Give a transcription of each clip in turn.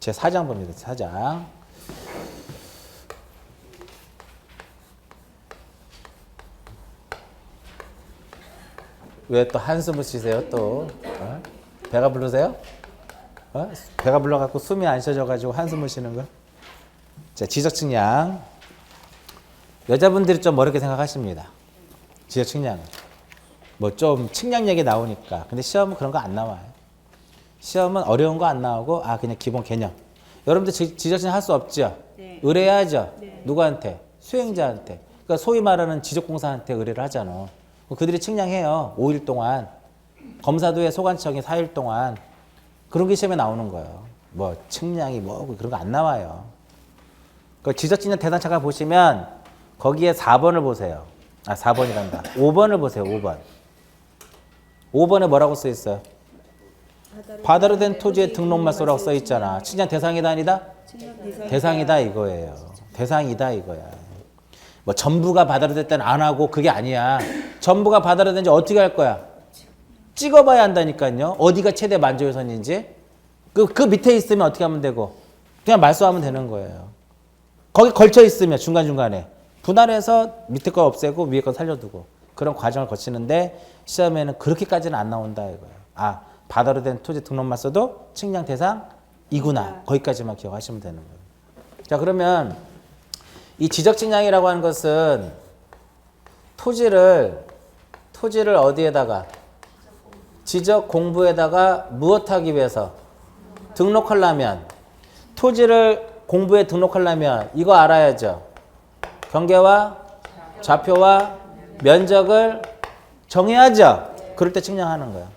제 4장 봅니다. 4장. 왜 또 한숨을 쉬세요? 또 배가 부르세요? 배가 불러갖고 숨이 안 쉬어져가지고 한숨을 쉬는 거? 자, 지적측량. 여자분들이 좀 어렵게 생각하십니다. 지적측량. 뭐 좀 측량 얘기 나오니까. 근데 시험은 그런 거 안 나와요. 시험은 어려운 거 안 나오고 그냥 기본 개념. 여러분들 지적측량 할 수 없죠? 네. 의뢰해야죠? 네. 누구한테? 수행자한테. 그러니까 소위 말하는 지적공사한테 의뢰를 하잖아. 그들이 측량해요. 5일 동안. 검사도 해 소관청이 4일 동안. 그런 게 시험에 나오는 거예요. 뭐 측량이 뭐 그런 거 안 나와요. 그 지적측량 대상차가 보시면 거기에 4번을 보세요. 4번이란다. 5번을 보세요. 5번. 5번에 뭐라고 써 있어요? 바다로 된 토지의 등록말소라고 써 있잖아. 측량 대상이다 아니다? 대상이다 이거예요. 대상이다 이거야. 뭐 전부가 바다로 됐다는 안 하고 그게 아니야. 전부가 바다로 된지 어떻게 할 거야? 찍어봐야 한다니까요. 어디가 최대 만조유선인지. 그 밑에 있으면 어떻게 하면 되고 그냥 말소하면 되는 거예요. 거기 걸쳐 있으면 중간중간에 분할해서 밑에 거 없애고 위에 거 살려두고 그런 과정을 거치는데 시험에는 그렇게까지는 안 나온다 이거예요. 바다로 된 토지 등록말소도 측량 대상이구나. 거기까지만 기억하시면 되는 거예요. 자, 그러면 이 지적측량이라고 하는 것은 토지를 어디에다가 지적 공부에다가 무엇하기 위해서 등록하려면 토지를 공부에 등록하려면 이거 알아야죠. 경계와 좌표와 면적을 정해야죠. 그럴 때 측량하는 거예요.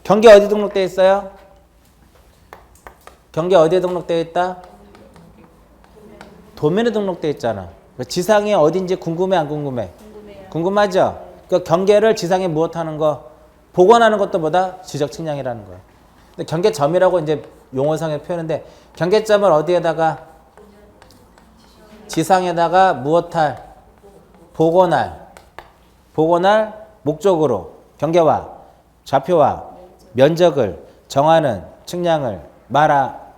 경계 어디 등록되어 있어요? 경계 어디에 등록되어 있다? 도면에 등록되어 있잖아. 지상에 어딘지 궁금해 안 궁금해? 궁금하죠? 그 경계를 지상에 무엇하는 거? 복원하는 것도 보다 지적 측량이라는 거예요. 근데 경계점이라고 이제 용어상에 표현인데 경계점을 어디에다가 지상에다가 무엇할? 복원할 목적으로 경계와 좌표와 면적을 정하는 측량을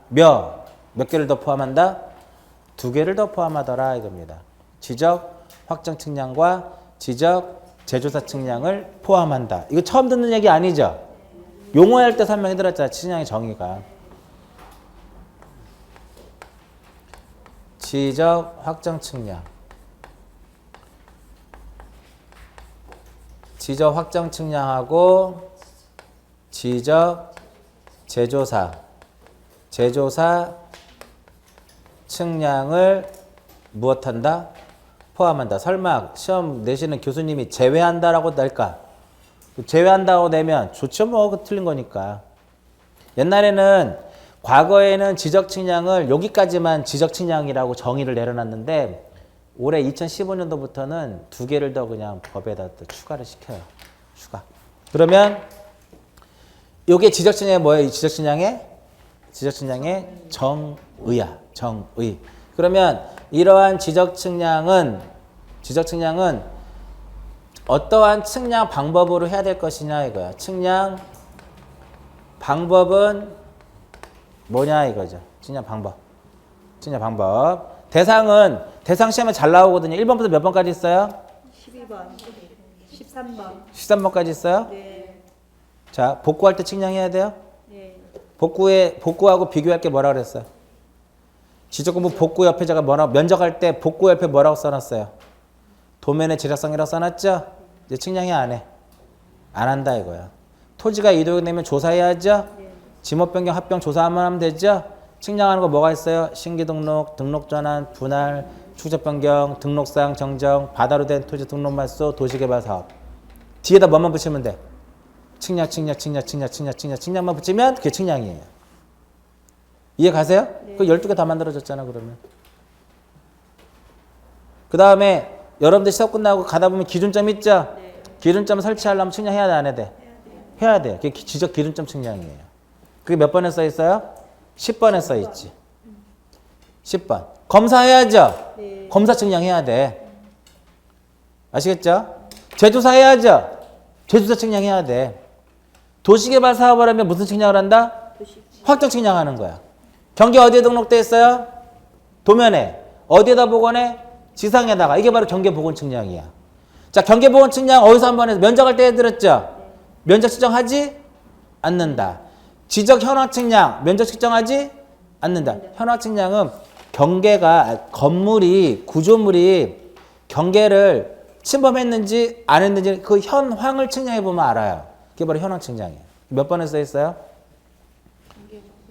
몇 개를 더 포함한다? 2개를 더 포함하더라 이겁니다. 지적 확정 측량과 지적 제조사 측량을 포함한다. 이거 처음 듣는 얘기 아니죠? 용어할 때 설명해 드렸잖아. 측량의 정의가. 지적 확정 측량. 지적 확정 측량하고 지적 제조사 측량을 무엇한다? 포함한다. 설마 시험 내시는 교수님이 제외한다라고 낼까? 제외한다고 내면 좋죠 뭐. 그 틀린 거니까. 옛날에는 과거에는 지적 측량을 여기까지만 지적 측량이라고 정의를 내려놨는데 올해 2015년도부터는 2개를 더 그냥 법에다 또 추가를 시켜요. 추가. 그러면 요게 지적 측량이 뭐예요? 이 지적 측량의 정의야. 정의. 그러면 이러한 지적 측량은 어떠한 측량 방법으로 해야 될 것이냐 이거야. 측량 방법은 뭐냐 이거죠. 측량 방법. 대상 시험에 잘 나오거든요. 1번부터 몇 번까지 있어요? 12번, 13번. 13번까지 있어요? 네. 자, 복구할 때 측량해야 돼요? 네. 복구하고 비교할 게 뭐라 그랬어요? 지적공부 복구 옆에 제가 면적할 때 복구 옆에 뭐라고 써놨어요? 도면의 제작성이라고 써놨죠? 이제 측량이 안 해. 안 한다 이거야. 토지가 이동이 되면 조사해야죠? 네. 지목 변경 합병 조사만 하면 되죠? 측량하는 거 뭐가 있어요? 신규 등록, 등록 전환, 분할, 축적 변경, 등록상 정정, 바다로 된 토지 등록 말소, 도시개발 사업. 뒤에다 뭐만 붙이면 돼? 측량만 붙이면 그게 측량이에요. 이해 가세요? 네. 그 12개 다 만들어졌잖아 그러면. 그 다음에 여러분들 시험 끝나고 가다 보면 기준점 있죠? 네. 기준점 설치하려면 측량해야 돼 안 해야 돼? 해야 돼요. 그게 지적 기준점 측량이에요. 그게 몇 번에 써 있어요? 10번에 써 있지. 10번. 검사해야죠? 네. 검사 측량해야 돼. 아시겠죠? 제조사 해야죠? 제조사 측량해야 돼. 도시개발 사업을 하면 무슨 측량을 한다? 확정 측량하는 거야. 경계 어디에 등록돼 있어요? 도면에. 어디에다 복원해? 지상에다가. 이게 바로 경계 복원 측량이야. 자, 경계 복원 측량 어디서 한번 해서 면적할 때 해드렸죠? 면적 측정하지 않는다. 지적 현황 측량 면적 측정하지 않는다. 현황 측량은 경계가 건물이 구조물이 경계를 침범했는지 안 했는지 그 현황을 측량해 보면 알아요. 그게 바로 현황 측량이에요. 몇 번에 써 있어요?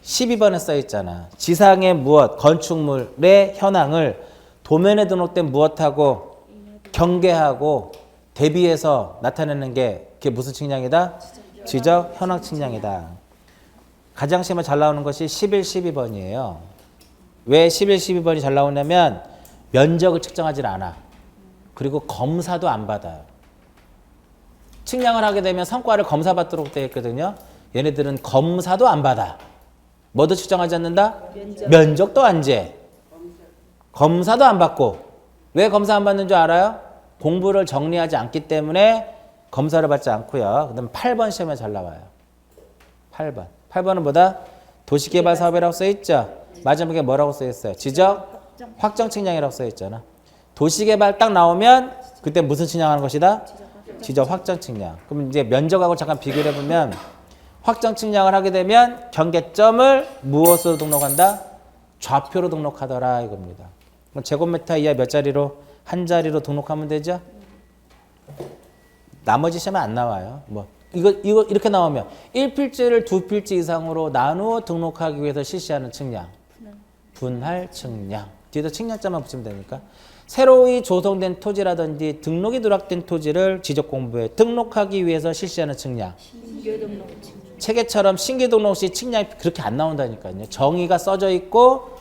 12번에 써 있잖아. 지상의 무엇, 건축물의 현황을 도면에 등록된 무엇하고 경계하고 대비해서 나타내는 게 그게 무슨 측량이다? 지적 현황 측량이다. 가장 시험에 잘 나오는 것이 11, 12번이에요. 왜 11, 12번이 잘 나오냐면 면적을 측정하지 않아. 그리고 검사도 안 받아요. 측량을 하게 되면 성과를 검사받도록 되어 있거든요. 얘네들은 검사도 안 받아. 뭐도 측정하지 않는다? 면적도 안 재. 검사도 안 받고. 왜 검사 안 받는 줄 알아요? 공부를 정리하지 않기 때문에 검사를 받지 않고요. 그 다음에 8번 시험에 잘 나와요. 8번. 8번은 뭐다? 도시개발 사업이라고 써있죠? 마지막에 뭐라고 써있어요? 지적 확정 측량이라고 써있잖아. 도시개발 딱 나오면 그때 무슨 측량하는 것이다? 지적 확정 측량. 그럼 이제 면적하고 잠깐 비교를 해보면 확정 측량을 하게 되면 경계점을 무엇으로 등록한다? 좌표로 등록하더라 이겁니다. 그럼 제곱미터 이하 몇 자리로? 한 자리로 등록하면 되죠? 나머지 시험에 안 나와요. 뭐 이거 이렇게 나오면 1필지를 2필지 이상으로 나누어 등록하기 위해서 실시하는 측량. 분할 측량. 뒤에다 측량자만 붙이면 되니까. 새로이 조성된 토지라든지 등록이 누락된 토지를 지적공부에 등록하기 위해서 실시하는 측량. 체계처럼 신규 등록 시 측량이 그렇게 안 나온다니까요. 정의가 써져 있고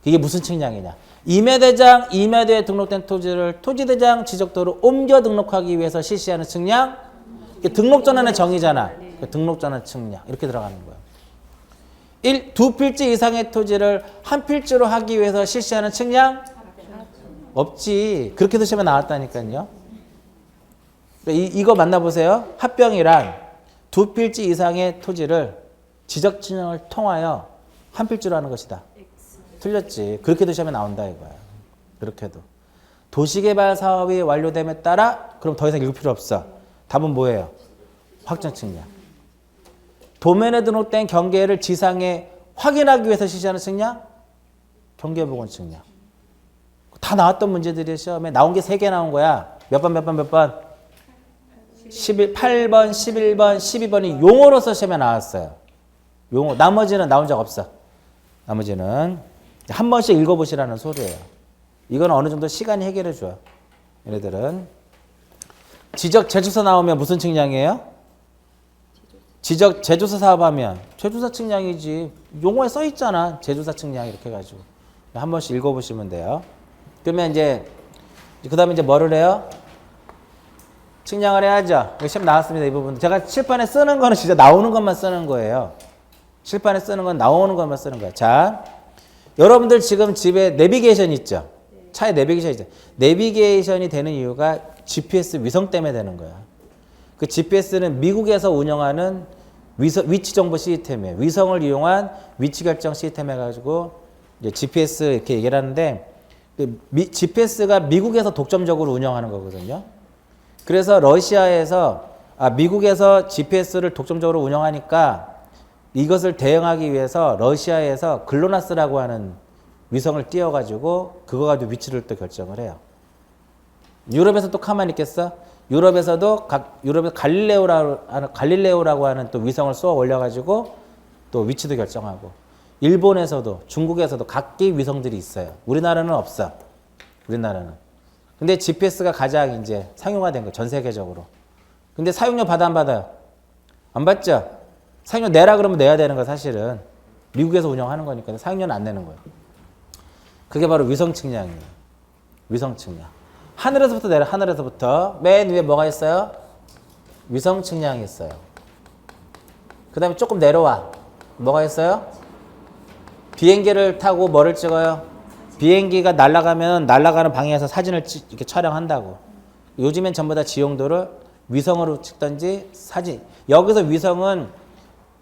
이게 무슨 측량이냐. 임야대장, 임야대에 등록된 토지를 토지대장 지적도로 옮겨 등록하기 위해서 실시하는 측량. 등록 전환의 정의잖아. 등록 전환 측량. 이렇게 들어가는 거예요. 2필지 이상의 토지를 한 필지로 하기 위해서 실시하는 측량? 없지. 그렇게 드시면 나왔다니까요. 이거 만나보세요. 합병이란 2필지 이상의 토지를 지적 측량을 통하여 한 필지로 하는 것이다. 틀렸지. 그렇게 드시면 나온다 이거야. 그렇게도. 도시개발 사업이 완료됨에 따라 그럼 더 이상 읽을 필요 없어. 답은 뭐예요? 확정 측량. 도면에 등록된 경계를 지상에 확인하기 위해서 실시하는 측량? 경계복원 측량. 다 나왔던 문제들이 시험에 나온 게 3개 나온 거야. 몇 번? 8번, 11번, 12번이 용어로서 시험에 나왔어요. 용어. 나머지는 나온 적 없어. 나머지는 한 번씩 읽어보시라는 소리예요. 이건 어느 정도 시간이 해결해 줘요. 얘네들은. 지적 제조사 나오면 무슨 측량이에요? 지적 제조사 사업하면 제조사 측량이지. 용어에 써 있잖아. 제조사 측량 이렇게 해가지고. 한 번씩 읽어보시면 돼요. 그러면 이제 그 다음에 이제 뭐를 해요? 측량을 해야죠. 시험 나왔습니다. 이 부분. 제가 칠판에 쓰는 거는 진짜 나오는 것만 쓰는 거예요. 칠판에 쓰는 건 나오는 것만 쓰는 거예요. 자, 여러분들 지금 집에 내비게이션 있죠? 차에 내비게이션 있죠? 내비게이션이 되는 이유가 GPS 위성 때문에 되는 거야. 그 GPS는 미국에서 운영하는 위치 정보 시스템이에요. 위성을 이용한 위치 결정 시스템 해가지고 이제 GPS 이렇게 얘기를 하는데 GPS가 미국에서 독점적으로 운영하는 거거든요. 그래서 미국에서 GPS를 독점적으로 운영하니까 이것을 대응하기 위해서 러시아에서 글로나스라고 하는 위성을 띄워가지고 그거 가지고 위치를 또 결정을 해요. 유럽에서 또 가만히 있겠어? 유럽에서도 유럽에서 갈릴레오라고 하는 또 위성을 쏘아 올려가지고 또 위치도 결정하고 일본에서도 중국에서도 각기 위성들이 있어요. 우리나라는 없어. 우리나라는. 근데 GPS가 가장 이제 상용화된 거 전 세계적으로. 근데 사용료 받아 안 받아요? 안 받죠? 사용료 내라 그러면 내야 되는 거 사실은. 미국에서 운영하는 거니까 사용료는 안 내는 거예요. 그게 바로 위성 측량이에요. 위성 측량. 하늘에서부터 내려. 하늘에서부터. 맨 위에 뭐가 있어요? 위성 측량이 있어요. 그 다음에 조금 내려와. 뭐가 있어요? 비행기를 타고 뭐를 찍어요? 비행기가 날아가면 날아가는 방향에서 사진을 이렇게 촬영한다고. 요즘엔 전부 다 지용도를 위성으로 찍든지 사진. 여기서 위성은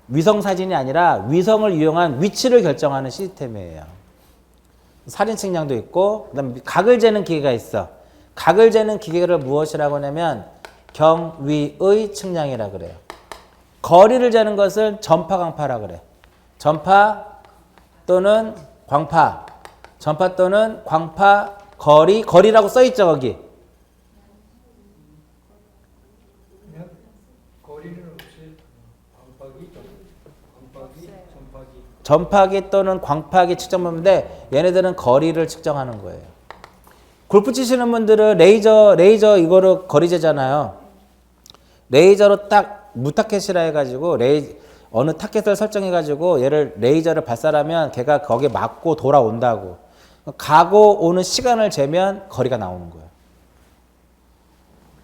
위성 사진이 아니라 위성을 이용한 위치를 결정하는 시스템이에요. 살인 측량도 있고 그다음에 각을 재는 기계가 있어. 각을 재는 기계를 무엇이라고 하냐면 경위의 측량이라 그래요. 거리를 재는 것을 전파 광파라 그래. 전파 또는 광파. 전파 또는 광파 거리라고 써 있죠, 거기. 그냥 거리는 없이 광파기, 전파기. 전파기 또는 광파기 측정법인데 얘네들은 거리를 측정하는 거예요. 골프 치시는 분들은 레이저 이거로 거리 재잖아요. 레이저로 딱 무타켓이라 해가지고 어느 타켓을 설정해가지고 얘를 레이저를 발사하면 걔가 거기에 맞고 돌아온다고. 가고 오는 시간을 재면 거리가 나오는 거예요.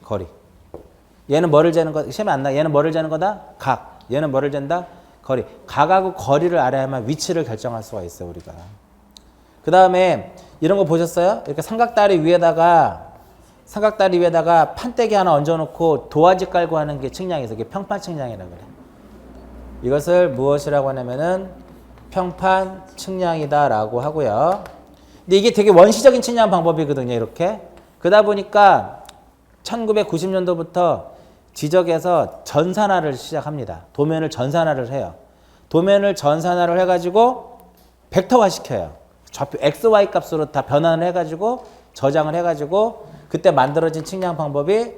거리. 얘는 뭐를 재는 거? 시험에 안 나. 얘는 뭐를 재는 거다? 각. 얘는 뭐를 잰다? 거리. 각하고 거리를 알아야만 위치를 결정할 수가 있어요, 우리가. 그 다음에 이런 거 보셨어요? 이렇게 삼각다리 위에다가 판때기 하나 얹어놓고 도화지 깔고 하는 게 측량이에요. 이게 평판 측량이라고 그래. 이것을 무엇이라고 하냐면은 평판 측량이다라고 하고요. 근데 이게 되게 원시적인 측량 방법이거든요, 이렇게. 그러다 보니까 1990년도부터 지적에서 전산화를 시작합니다. 도면을 전산화를 해요. 도면을 전산화를 해가지고 벡터화 시켜요. 좌표 XY 값으로 다 변환을 해가지고 저장을 해가지고 그때 만들어진 측량 방법이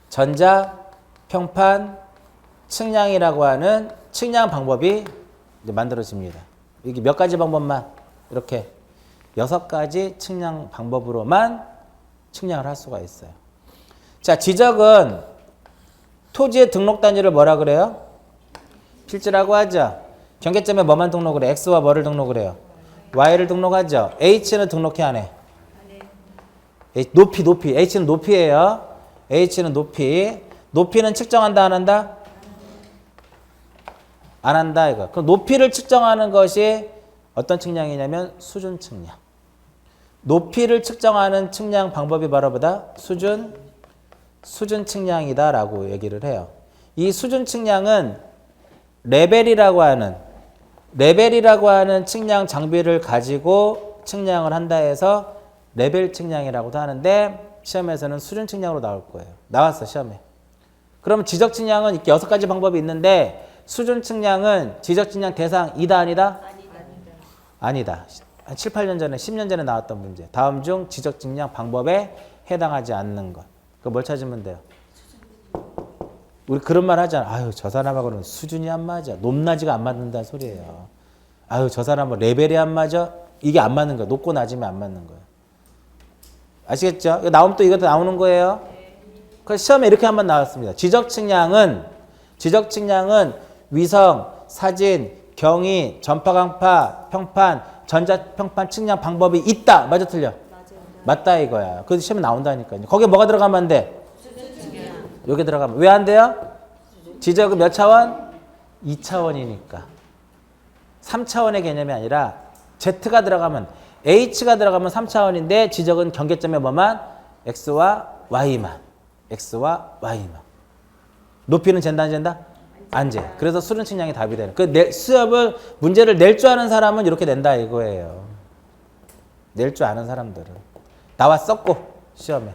전자 평판 측량이라고 하는 측량 방법이 이제 만들어집니다. 이게 몇 가지 방법만 이렇게 6가지 측량 방법으로만 측량을 할 수가 있어요. 자, 지적은 토지의 등록 단위를 뭐라 그래요? 필지라고 하죠. 경계점에 뭐만 등록을 해? X와 뭐를 등록을 해요? Y를 등록하죠. H는 등록해 안 해? 높이. H는 높이예요. H는 높이. 높이는 측정한다 안 한다? 안 한다 이거. 그럼 높이를 측정하는 것이 어떤 측량이냐면 수준 측량. 높이를 측정하는 측량 방법이 바로 뭐다? 수준 측량이다라고 얘기를 해요. 이 수준 측량은 레벨이라고 하는 측량 장비를 가지고 측량을 한다 해서 레벨 측량이라고도 하는데 시험에서는 수준 측량으로 나올 거예요. 나왔어, 시험에. 그러면 지적 측량은 이렇게 6가지 방법이 있는데 수준 측량은 지적 측량 대상이다 아니다? 아니다. 한 7, 8년 전에 10년 전에 나왔던 문제. 다음 중 지적 측량 방법에 해당하지 않는 것. 그거 뭘 찾으면 돼요? 우리 그런 말 하잖아. 아유, 저 사람하고는 수준이 안 맞아. 높낮이가 안 맞는다는 소리예요. 아유, 저 사람은 레벨이 안 맞아. 이게 안 맞는 거야. 높고 낮으면 안 맞는 거예요. 아시겠죠? 이거 나오면 또 이것도 나오는 거예요. 그래서 시험에 이렇게 한번 나왔습니다. 지적 측량은 위성, 사진, 경위, 전파 강파, 평판, 전자 평판 측량 방법이 있다. 맞아, 틀려? 맞아요. 맞다 이거야. 그래서 시험에 나온다니까요. 거기에 뭐가 들어가면 안 돼? 여기 들어가면 왜 안 돼요? 지적은 몇 차원? 2차원이니까. 3차원의 개념이 아니라 Z가 들어가면 H가 들어가면 3차원인데 지적은 경계점에 뭐만? X와 Y만. 높이는 잰다 안 잰다? 안 재. 그래서 수준 측량이 답이 되는. 수업을 문제를 낼 줄 아는 사람은 이렇게 낸다 이거예요. 낼 줄 아는 사람들은 나왔었고 시험에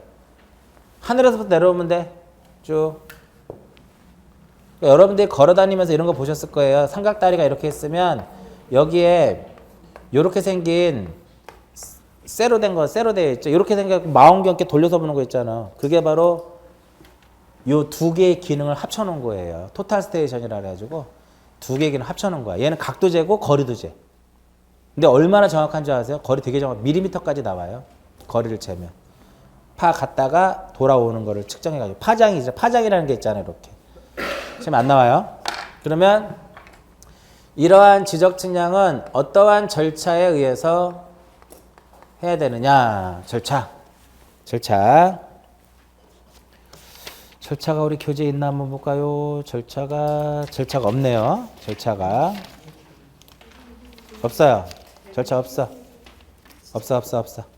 하늘에서부터 내려오면 돼. 쭉. 그러니까 여러분들이 걸어다니면서 이런 거 보셨을 거예요. 삼각다리가 이렇게 있으면 여기에 이렇게 생긴 쇠로 되어 있죠. 이렇게 생겨서 망원경 이렇게 돌려서 보는 거 있잖아. 그게 바로 요 2개의 기능을 합쳐놓은 거예요. 토탈 스테이션이라 해가지고 2개의 기능을 합쳐놓은 거야. 얘는 각도 재고 거리도 재. 근데 얼마나 정확한 줄 아세요? 거리 되게 정확. 밀리미터까지 나와요. 거리를 재면. 파 갔다가 돌아오는 거를 측정해가지고. 파장이라는 게 있잖아요. 이렇게. 지금 안 나와요. 그러면 이러한 지적 측량은 어떠한 절차에 의해서 해야 되느냐. 절차가 우리 교재에 있나 한번 볼까요? 절차가 없네요. 절차가 없어요. 절차 없어.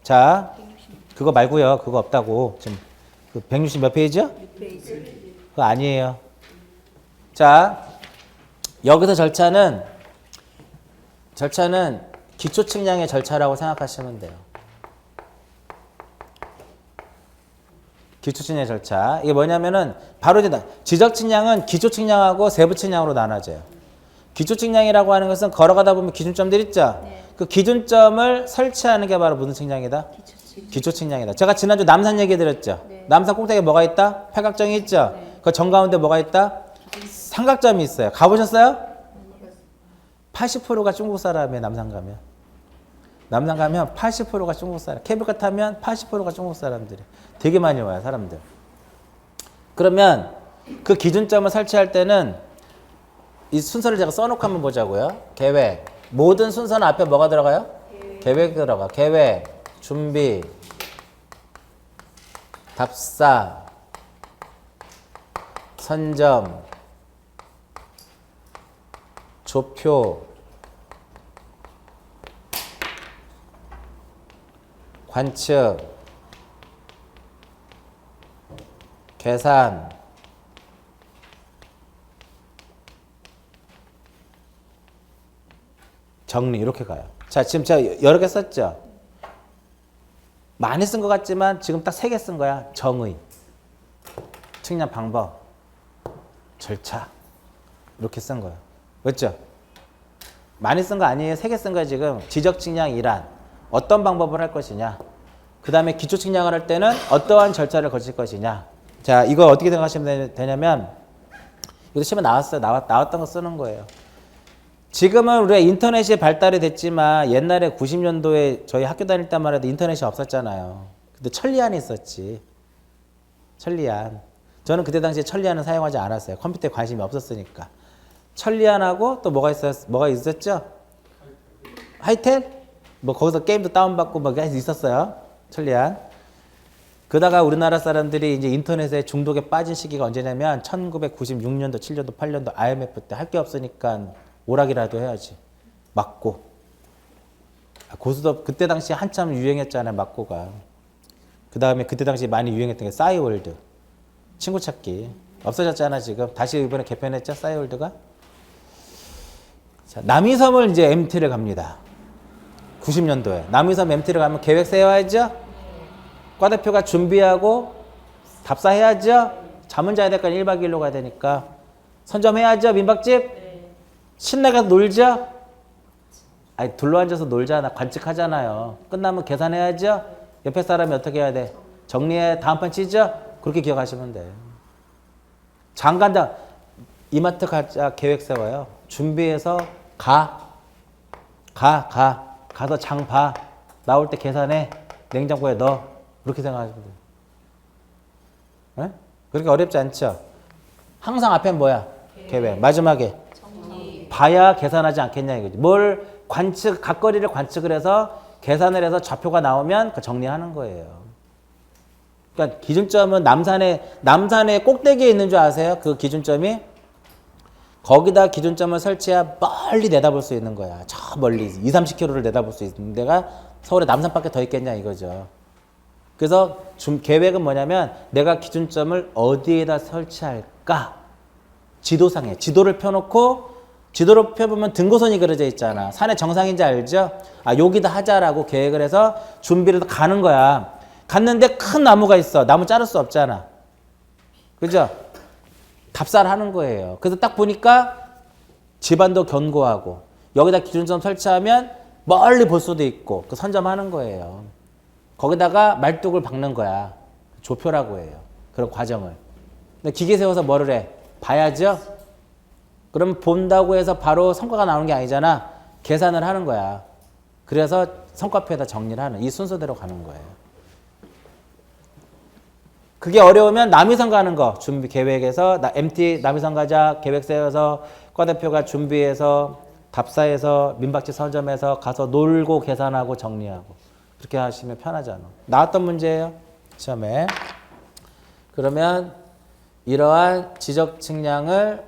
자, 그거 말고요. 그거 없다고. 지금 그 160 몇 페이지요? 6페이지. 그거 아니에요. 자, 여기서 절차는 기초 측량의 절차라고 생각하시면 돼요. 기초 측량의 절차. 이게 뭐냐면은 바로 이제 지적 측량은 기초 측량하고 세부 측량으로 나눠져요. 기초 측량이라고 하는 것은 걸어가다 보면 기준점들 있죠? 네. 그 기준점을 설치하는 게 바로 무슨 측량이다? 기초 측량이다. 제가 지난주 남산 얘기 드렸죠? 네. 남산 꼭대기에 뭐가 있다? 팔각정이 있죠? 네. 그 정가운데 뭐가 있다? 삼각점이 있어요. 가보셨어요? 80%가 중국 사람이에요. 남산 가면. 남산 가면 80%가 중국 사람. 케이블카 타면 80%가 중국 사람들이. 되게 많이 와요. 사람들. 그러면 그 기준점을 설치할 때는 이 순서를 제가 써놓고 한번 보자고요. 계획. 모든 순서는 앞에 뭐가 들어가요? 계획 들어가. 계획, 준비, 답사, 선점, 조표, 관측, 계산, 정리 이렇게 가요. 자, 지금 제가 여러 개 썼죠? 많이 쓴 것 같지만 지금 딱 3개 쓴 거야. 정의, 측량 방법, 절차 이렇게 쓴 거예요. 맞죠? 많이 쓴 거 아니에요. 3개 쓴 거야 지금. 지적 측량 이란 어떤 방법을 할 것이냐. 그 다음에 기초 측량을 할 때는 어떠한 절차를 거칠 것이냐. 자, 이거 어떻게 생각하시면 되냐면 이거 시험에 나왔어요. 나왔던 거 쓰는 거예요. 지금은 우리가 인터넷이 발달이 됐지만 옛날에 90년도에 저희 학교 다닐 때만 해도 인터넷이 없었잖아요. 근데 천리안이 있었지. 천리안. 저는 그때 당시에 천리안은 사용하지 않았어요. 컴퓨터에 관심이 없었으니까. 천리안하고 또 뭐가 있었죠? 하이텔? 뭐 거기서 게임도 다운받고 뭐 있었어요. 천리안. 그러다가 우리나라 사람들이 이제 인터넷에 중독에 빠진 시기가 언제냐면 1996년도, 7년도, 8년도 IMF 때 할 게 없으니까 오락이라도 해야지. 막고. 고스톱 그때 당시 한참 유행했잖아요. 막고가. 그 다음에 그때 당시 많이 유행했던 게 싸이월드. 친구 찾기. 없어졌잖아 지금. 다시 이번에 개편했죠. 싸이월드가. 자, 남이섬을 이제 MT를 갑니다. 90년도에. 남이섬 MT를 가면 계획 세워야죠. 과대표가 준비하고 답사해야죠. 잠은 자야 될까 1박 2일로 가야 되니까. 선점해야죠. 민박집. 신나게 놀죠? 아니, 둘러앉아서 놀잖아. 관측하잖아요. 끝나면 계산해야죠? 옆에 사람이 어떻게 해야 돼? 정리해. 다음 판 치죠? 그렇게 기억하시면 돼요. 장간다. 이마트 가자 계획 세워요. 준비해서 가서 장 봐. 나올 때 계산해. 냉장고에 넣어. 그렇게 생각하시면 돼요. 네? 그렇게 어렵지 않죠? 항상 앞엔 뭐야? 계획. 마지막에. 봐야 계산하지 않겠냐 이거지. 뭘 각거리를 관측을 해서 계산을 해서 좌표가 나오면 그 정리하는 거예요. 그러니까 기준점은 남산의 꼭대기에 있는 줄 아세요? 그 기준점이 거기다 기준점을 설치해야 멀리 내다볼 수 있는 거야. 저 멀리 20-30km를 내다볼 수 있는 데가 서울에 남산밖에 더 있겠냐 이거죠. 그래서 계획은 뭐냐면 내가 기준점을 어디에다 설치할까? 지도상에 지도를 펴놓고 지도를 펴보면 등고선이 그려져 있잖아. 산의 정상인지 알죠? 아, 여기다 하자라고 계획을 해서 준비를 가는 거야. 갔는데 큰 나무가 있어. 나무 자를 수 없잖아. 그죠? 답사를 하는 거예요. 그래서 딱 보니까 집안도 견고하고 여기다 기준점 설치하면 멀리 볼 수도 있고 그 선점하는 거예요. 거기다가 말뚝을 박는 거야. 조표라고 해요. 그런 과정을. 근데 기계 세워서 뭐를 해? 봐야죠? 그럼 본다고 해서 바로 성과가 나오는 게 아니잖아. 계산을 하는 거야. 그래서 성과표에다 정리를 하는 이 순서대로 가는 거예요. 그게 어려우면 남이섬 가는 거 준비 계획해서 MT 남이섬 가자 계획 세워서 과대표가 준비해서 답사해서 민박집 선점해서 가서 놀고 계산하고 정리하고 그렇게 하시면 편하잖아. 나왔던 문제예요. 시험에. 그러면 이러한 지적 측량을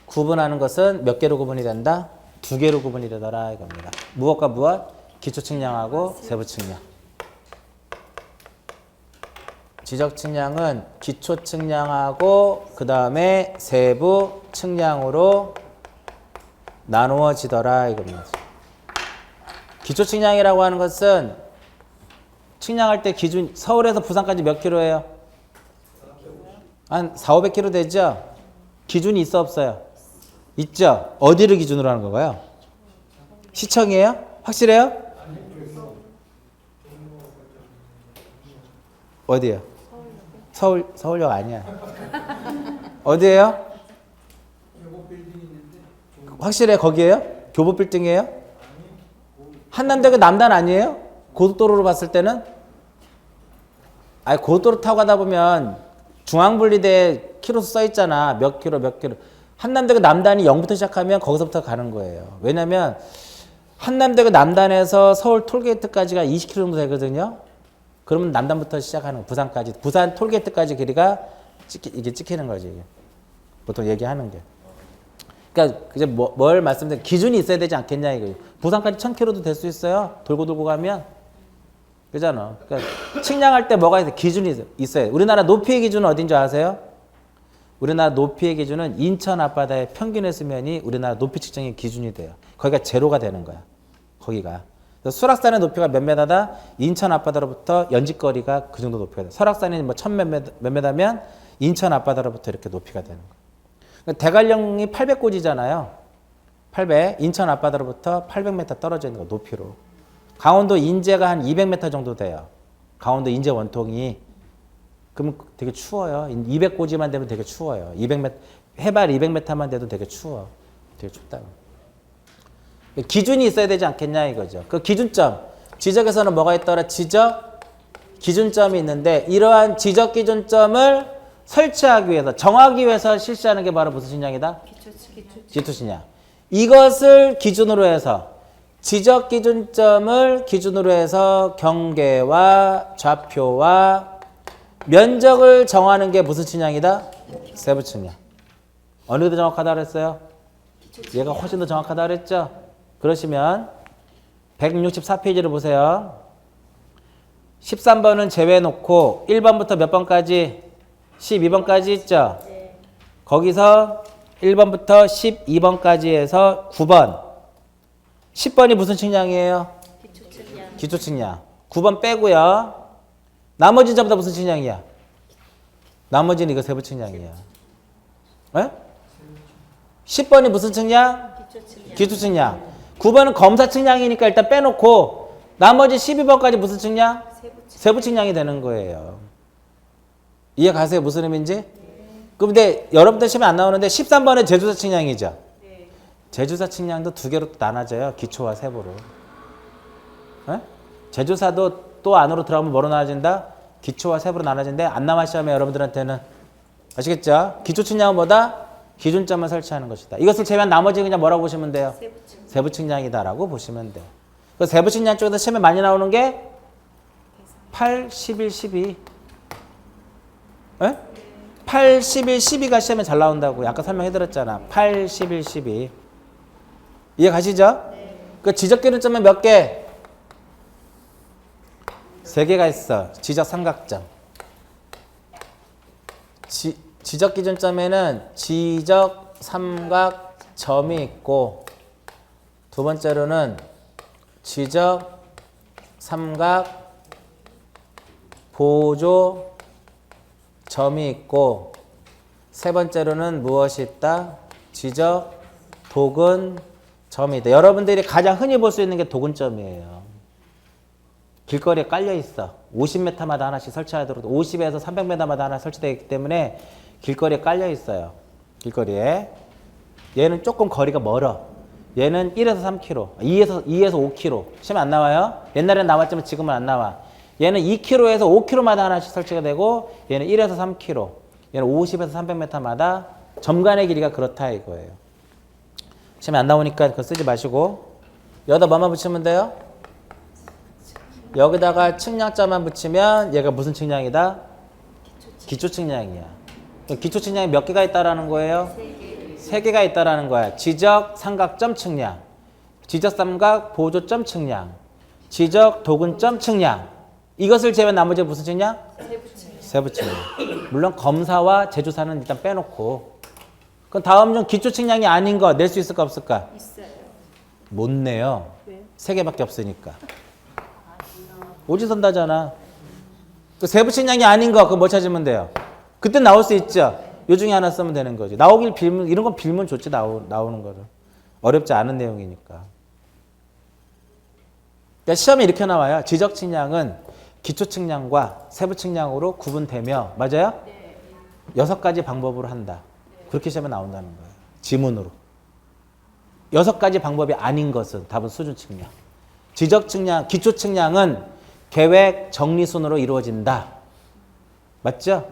구분하는 것은 몇 개로 구분이 된다? 2개로 구분이 되더라 이겁니다. 무엇과 무엇? 기초 측량하고 세부 측량. 지적 측량은 기초 측량하고 그 다음에 세부 측량으로 나누어지더라 이겁니다. 기초 측량이라고 하는 것은 측량할 때 기준 서울에서 부산까지 몇 킬로예요? 한 4, 500킬로 되죠? 기준이 있어 없어요? 있죠? 어디를 기준으로 하는 건가요? 시청이에요? 확실해요? 어디요? 서울역 아니야. 어디예요? 확실해 거기에요? 교보 빌딩이에요? 한남대교 남단 아니에요? 고속도로로 봤을 때는? 아니 고속도로 타고 가다 보면 중앙분리대 키로수 써 있잖아. 몇 킬로 몇 킬로. 한남대교 남단이 0부터 시작하면 거기서부터 가는 거예요. 왜냐면 한남대교 남단에서 서울 톨게이트까지가 20km 정도 되거든요. 그러면 남단부터 시작하는 거, 부산까지. 부산 톨게이트까지 길이가 이게 찍히는 거지. 이게. 보통 얘기하는 게. 그러니까 이제 뭘 말씀드린 기준이 있어야 되지 않겠냐 이거예요. 부산까지 1000km도 될 수 있어요. 돌고 돌고 가면. 그잖아. 그러니까 측량할 때 뭐가 있어요? 기준이 있어요. 우리나라 높이의 기준은 어딘 줄 아세요? 우리나라 높이의 기준은 인천 앞바다의 평균의 수면이 우리나라 높이 측정의 기준이 돼요. 거기가 제로가 되는 거야. 거기가. 수락산의 높이가 몇 메다다? 인천 앞바다로부터 연직거리가 그 정도 높이가 돼. 설악산이 뭐 1000몇 메다면 인천 앞바다로부터 이렇게 높이가 되는 거예요. 그러니까 대관령이 800고지잖아요. 800. 인천 앞바다로부터 800m 떨어져 있는 거 높이로. 강원도 인제가 한 200m 정도 돼요. 강원도 인제 원통이. 그러면 되게 추워요. 200고지만 되면 되게 추워요. 200m, 해발 200m만 돼도 되게 추워. 되게 춥다고. 기준이 있어야 되지 않겠냐 이거죠. 그 기준점. 지적에서는 뭐가 있더라? 지적 기준점이 있는데 이러한 지적 기준점을 설치하기 위해서 정하기 위해서 실시하는 게 바로 무슨 측량이다? 기초 측량. 이것을 기준으로 해서 지적 기준점을 기준으로 해서 경계와 좌표와 면적을 정하는 게 무슨 측량이다? 세부 측량. 어느 게 더 정확하다 그랬어요? 얘가 훨씬 더 정확하다 그랬죠? 그러시면 164페이지를 보세요. 13번은 제외해놓고 1번부터 몇 번까지? 12번까지 있죠? 네. 거기서 1번부터 12번까지 해서 9번. 10번이 무슨 측량이에요? 기초 측량. 기초 측량. 9번 빼고요. 나머지는 전부 다 무슨 측량이야? 나머지는 이거 세부 측량이야. 에? 10번이 무슨 측량? 기초 측량. 기초 측량. 9번은 검사 측량이니까 일단 빼놓고 나머지 12번까지 무슨 측량? 세부 측량이 되는 거예요. 이해 가세요? 무슨 의미인지? 네. 근데 여러분들 시험에 안 나오는데 13번은 제조사 측량이죠. 네. 제조사 측량도 두 개로 나눠져요. 기초와 세부로. 에? 제조사도 또 안으로 들어가면 뭐로 나눠진다? 기초와 세부로 나눠진데 안 남아 시험에 여러분들한테는 아시겠죠? 기초 측량은 뭐다? 기준점을 설치하는 것이다. 이것을 제외한 나머지 그냥 뭐라고 보시면 돼요? 세부 측량이다라고 보시면 돼요. 그 세부 측량 쪽에서 시험에 많이 나오는 게 8, 11, 12. 에? 8, 11, 12가 시험에 잘 나온다고 아까 설명해드렸잖아. 8, 11, 12. 이해 가시죠? 네. 그 지적 기준점은 몇 개? 3개가 있어. 지적 삼각점. 지적 기준점에는 지적 삼각점이 있고 두 번째로는 지적 삼각 보조 점이 있고 세 번째로는 무엇이 있다? 지적 도근 점이 있다. 여러분들이 가장 흔히 볼 수 있는 게 도근점이에요. 길거리에 깔려 있어. 50m마다 하나씩 설치하도록 50에서 300m마다 하나 설치되어 있기 때문에 길거리에 깔려 있어요. 길거리에. 얘는 조금 거리가 멀어. 얘는 1에서 3km, 2에서 5km. 시험에 안 나와요? 옛날에는 나왔지만 지금은 안 나와. 얘는 2km에서 5km마다 하나씩 설치가 되고 얘는 1에서 3km. 얘는 50에서 300m마다 점간의 길이가 그렇다 이거예요. 시험에 안 나오니까 그거 쓰지 마시고 여기다 뭐만 붙이면 돼요? 여기다가 측량자만 붙이면 얘가 무슨 측량이다? 기초 측량이야. 기초 측량이 몇 개가 있다라는 거예요? 3개가 있다라는 거야. 지적 삼각점 측량, 지적 삼각 보조점 측량, 지적 도근점 측량. 이것을 제외한 나머지 무슨 측량? 세부 측량. 물론 검사와 제조사는 일단 빼놓고. 그럼 다음 중 기초 측량이 아닌 거 낼 수 있을까 없을까? 있어요. 못 내요. 왜요? 3개밖에 없으니까. 오지선다잖아. 그 세부 측량이 아닌 거 그거 뭐 찾으면 돼요? 그때 나올 수 있죠. 요 중에 하나 쓰면 되는 거지. 나오길 빌면 이런 건 빌면 좋지 나오는 거를. 어렵지 않은 내용이니까. 그러니까 시험에 이렇게 나와요. 지적 측량은 기초 측량과 세부 측량으로 구분되며 맞아요? 6가지 방법으로 한다. 그렇게 시험에 나온다는 거예요. 지문으로. 6가지 방법이 아닌 것은 답은 수준 측량. 지적 측량, 기초 측량은 계획 정리 순으로 이루어진다. 맞죠?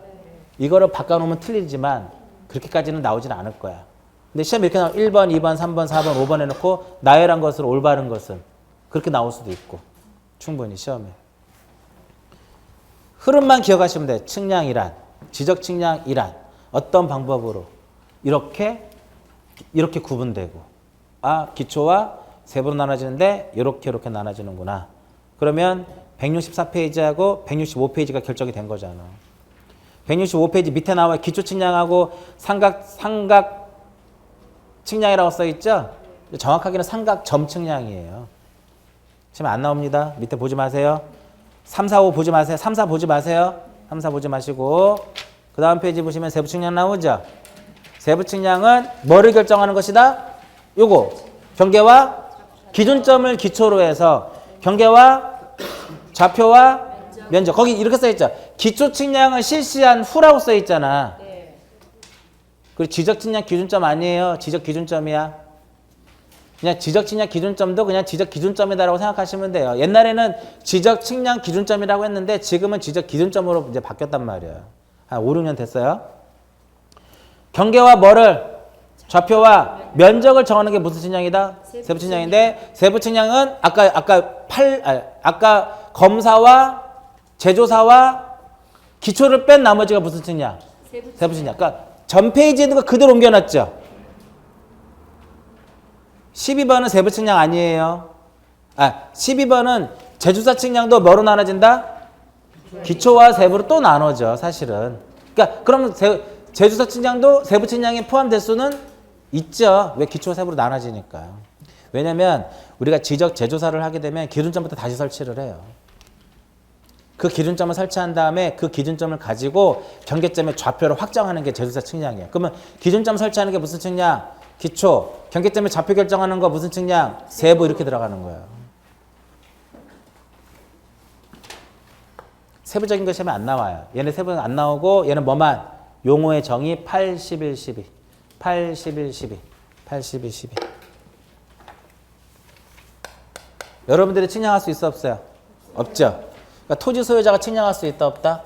이거를 바꿔놓으면 틀리지만 그렇게까지는 나오진 않을 거야. 근데 시험 이렇게 나오면 1번, 2번, 3번, 4번, 5번 해놓고 나열한 것으로 올바른 것은 그렇게 나올 수도 있고 충분히 시험에. 흐름만 기억하시면 돼요. 측량이란, 지적 측량이란 어떤 방법으로 이렇게 구분되고 아 기초와 세부로 나눠지는데 이렇게 나눠지는구나. 그러면 164페이지하고 165페이지가 결정이 된 거잖아. 165페이지 밑에 나와 기초 측량하고 삼각 측량이라고 써 있죠? 정확하게는 삼각점 측량이에요. 지금 안 나옵니다. 밑에 보지 마세요. 3, 4, 5 보지 마세요. 3, 4 보지 마세요. 3, 4 보지 마시고 그 다음 페이지 보시면 세부 측량 나오죠? 세부 측량은 뭐를 결정하는 것이다? 요거 경계와 기준점을 기초로 해서 경계와 좌표와 면적 거기 이렇게 써 있죠. 기초 측량을 실시한 후라고 써 있잖아. 그리고 지적 측량 기준점 아니에요. 지적 기준점이야. 그냥 지적 측량 기준점도 그냥 지적 기준점이다라고 생각하시면 돼요. 옛날에는 지적 측량 기준점이라고 했는데 지금은 지적 기준점으로 이제 바뀌었단 말이에요. 한 5, 6년 됐어요. 경계와 뭐를 좌표와 면적을 정하는 게 무슨 측량이다? 세부 측량인데 세부 측량은 아까 검사와 제조사와 기초를 뺀 나머지가 무슨 측량? 세부 측량. 그러니까 전 페이지에 있는 거 그대로 옮겨놨죠. 12번은 세부 측량 아니에요. 12번은 제조사 측량도 뭐로 나눠진다? 기초와 세부로 또 나눠져 사실은. 그러니까 그러면 제조사 측량도 세부 측량에 포함될 수는 있죠. 왜 기초와 세부로 나눠지니까요. 왜냐면 우리가 지적 제조사를 하게 되면 기준점부터 다시 설치를 해요. 그 기준점을 설치한 다음에 그 기준점을 가지고 경계점의 좌표를 확정하는 게 제조사 측량이에요. 그러면 기준점 설치하는 게 무슨 측량? 기초. 경계점의 좌표 결정하는 거 무슨 측량? 세부 이렇게 들어가는 거예요. 세부적인 것이 안 나와요. 얘네 세부는 안 나오고 얘는 뭐만? 용어의 정의 8, 11, 12. 8, 11, 12. 8, 11, 12. 여러분들이 측량할 수 있어 없어요? 없죠? 그러니까 토지 소유자가 측량할 수 있다 없다?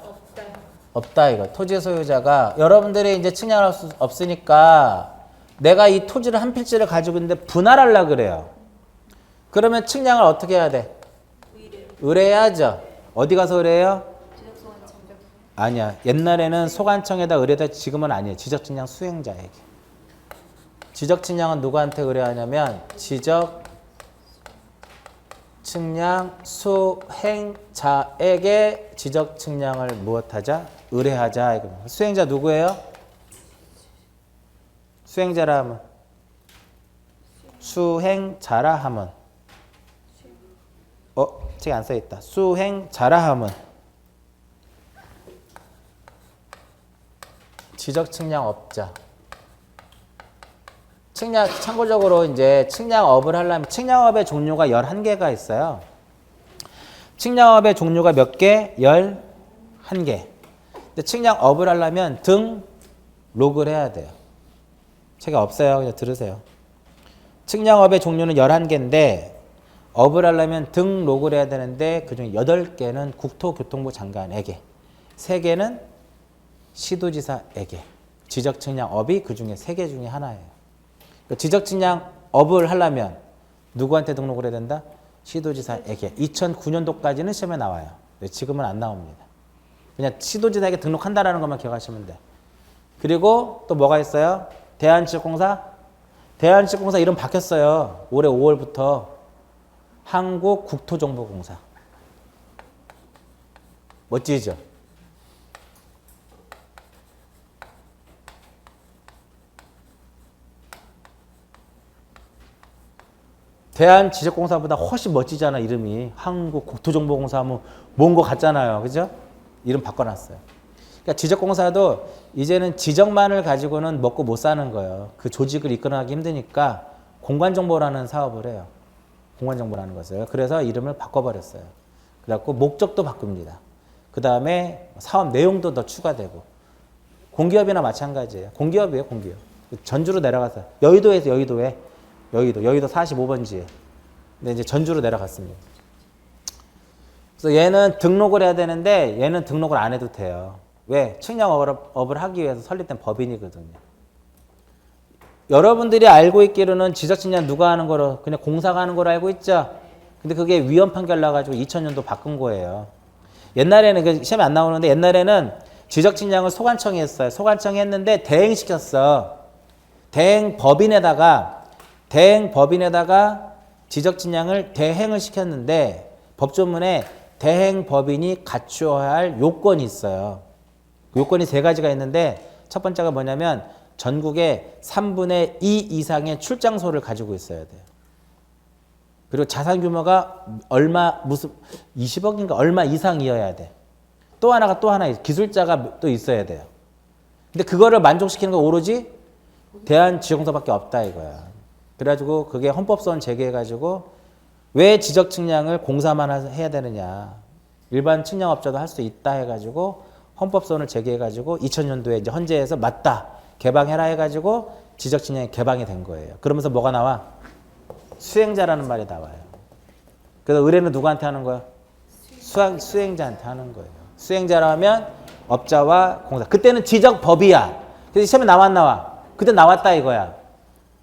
없다 이거. 토지 소유자가 여러분들이 이제 측량할 수 없으니까 내가 이 토지를 한 필지를 가지고 있는데 분할하려고 그래요. 그러면 측량을 어떻게 해야 돼? 의뢰해야죠. 어디 가서 의뢰해요? 아니야. 옛날에는 소관청에다 의뢰다 지금은 아니에요. 지적 측량 수행자에게. 지적 측량은 누구한테 의뢰하냐면 지적 측량 수행자에게 지적 측량을 무엇하자? 의뢰하자. 수행자 누구예요? 수행자라 하면 수행자라 하면 책에 안 써있다. 수행자라 하면 지적 측량업자. 참고적으로 이제 측량업을 하려면 측량업의 종류가 11개가 있어요. 측량업의 종류가 몇 개? 11개. 근데 측량업을 하려면 등록을 해야 돼요. 책이 없어요. 그냥 들으세요. 측량업의 종류는 11개인데 업을 하려면 등록을 해야 되는데 그중에 8개는 국토교통부 장관에게 3개는 시도지사에게 지적 측량업이 그중에 3개 중에 하나예요. 지적 측량업을 하려면 누구한테 등록을 해야 된다? 시도지사에게. 2009년도까지는 시험에 나와요. 지금은 안 나옵니다. 그냥 시도지사에게 등록한다라는 것만 기억하시면 돼. 그리고 또 뭐가 있어요? 대한지적공사? 대한지적공사 이름 바뀌었어요. 올해 5월부터 한국국토정보공사. 멋지죠? 대한지적공사보다 훨씬 멋지잖아, 이름이. 한국국토정보공사 하면 뭔 거 같잖아요. 그죠? 이름 바꿔놨어요. 그러니까 지적공사도 이제는 지적만을 가지고는 먹고 못 사는 거예요. 그 조직을 이끌어가기 힘드니까 공간정보라는 사업을 해요. 공간정보라는 것을. 그래서 이름을 바꿔버렸어요. 그래갖고 목적도 바꿉니다. 그 다음에 사업 내용도 더 추가되고. 공기업이나 마찬가지예요. 공기업이에요, 공기업. 전주로 내려가서 여의도에서 여의도 45번지에. 근데 이제 전주로 내려갔습니다. 그래서 얘는 등록을 해야 되는데 얘는 등록을 안 해도 돼요. 왜? 측량업을 하기 위해서 설립된 법인이거든요. 여러분들이 알고 있기로는 지적측량 누가 하는 거로 그냥 공사가 하는 거로 알고 있죠? 근데 그게 위헌 판결 나가지고 2000년도 바꾼 거예요. 옛날에는 그 시험에 안 나오는데 옛날에는 지적측량을 소관청이 했어요. 소관청이 했는데 대행시켰어. 대행법인에다가 지적측량을 대행을 시켰는데 법조문에 대행법인이 갖추어야 할 요건이 있어요. 요건이 3가지가 있는데 첫 번째가 뭐냐면 전국에 3분의 2 이상의 출장소를 가지고 있어야 돼요. 그리고 자산 규모가 얼마 무슨 20억인가 얼마 이상이어야 돼. 또 하나 기술자가 또 있어야 돼요. 근데 그거를 만족시키는 건 오로지 대한지적공사밖에 없다 이거야. 그래가지고 그게 헌법소원 제기해가지고 왜 지적 측량을 공사만 해야 되느냐. 일반 측량업자도 할 수 있다 해가지고 헌법소원을 제기해가지고 2000년도에 이제 헌재에서 맞다. 개방해라 해가지고 지적 측량이 개방이 된 거예요. 그러면서 뭐가 나와? 수행자라는 말이 나와요. 그래서 의뢰는 누구한테 하는 거야? 수행자한테 하는 거예요. 수행자라면 업자와 공사. 그때는 지적법이야. 그래서 시험에 나와. 그때 나왔다 이거야.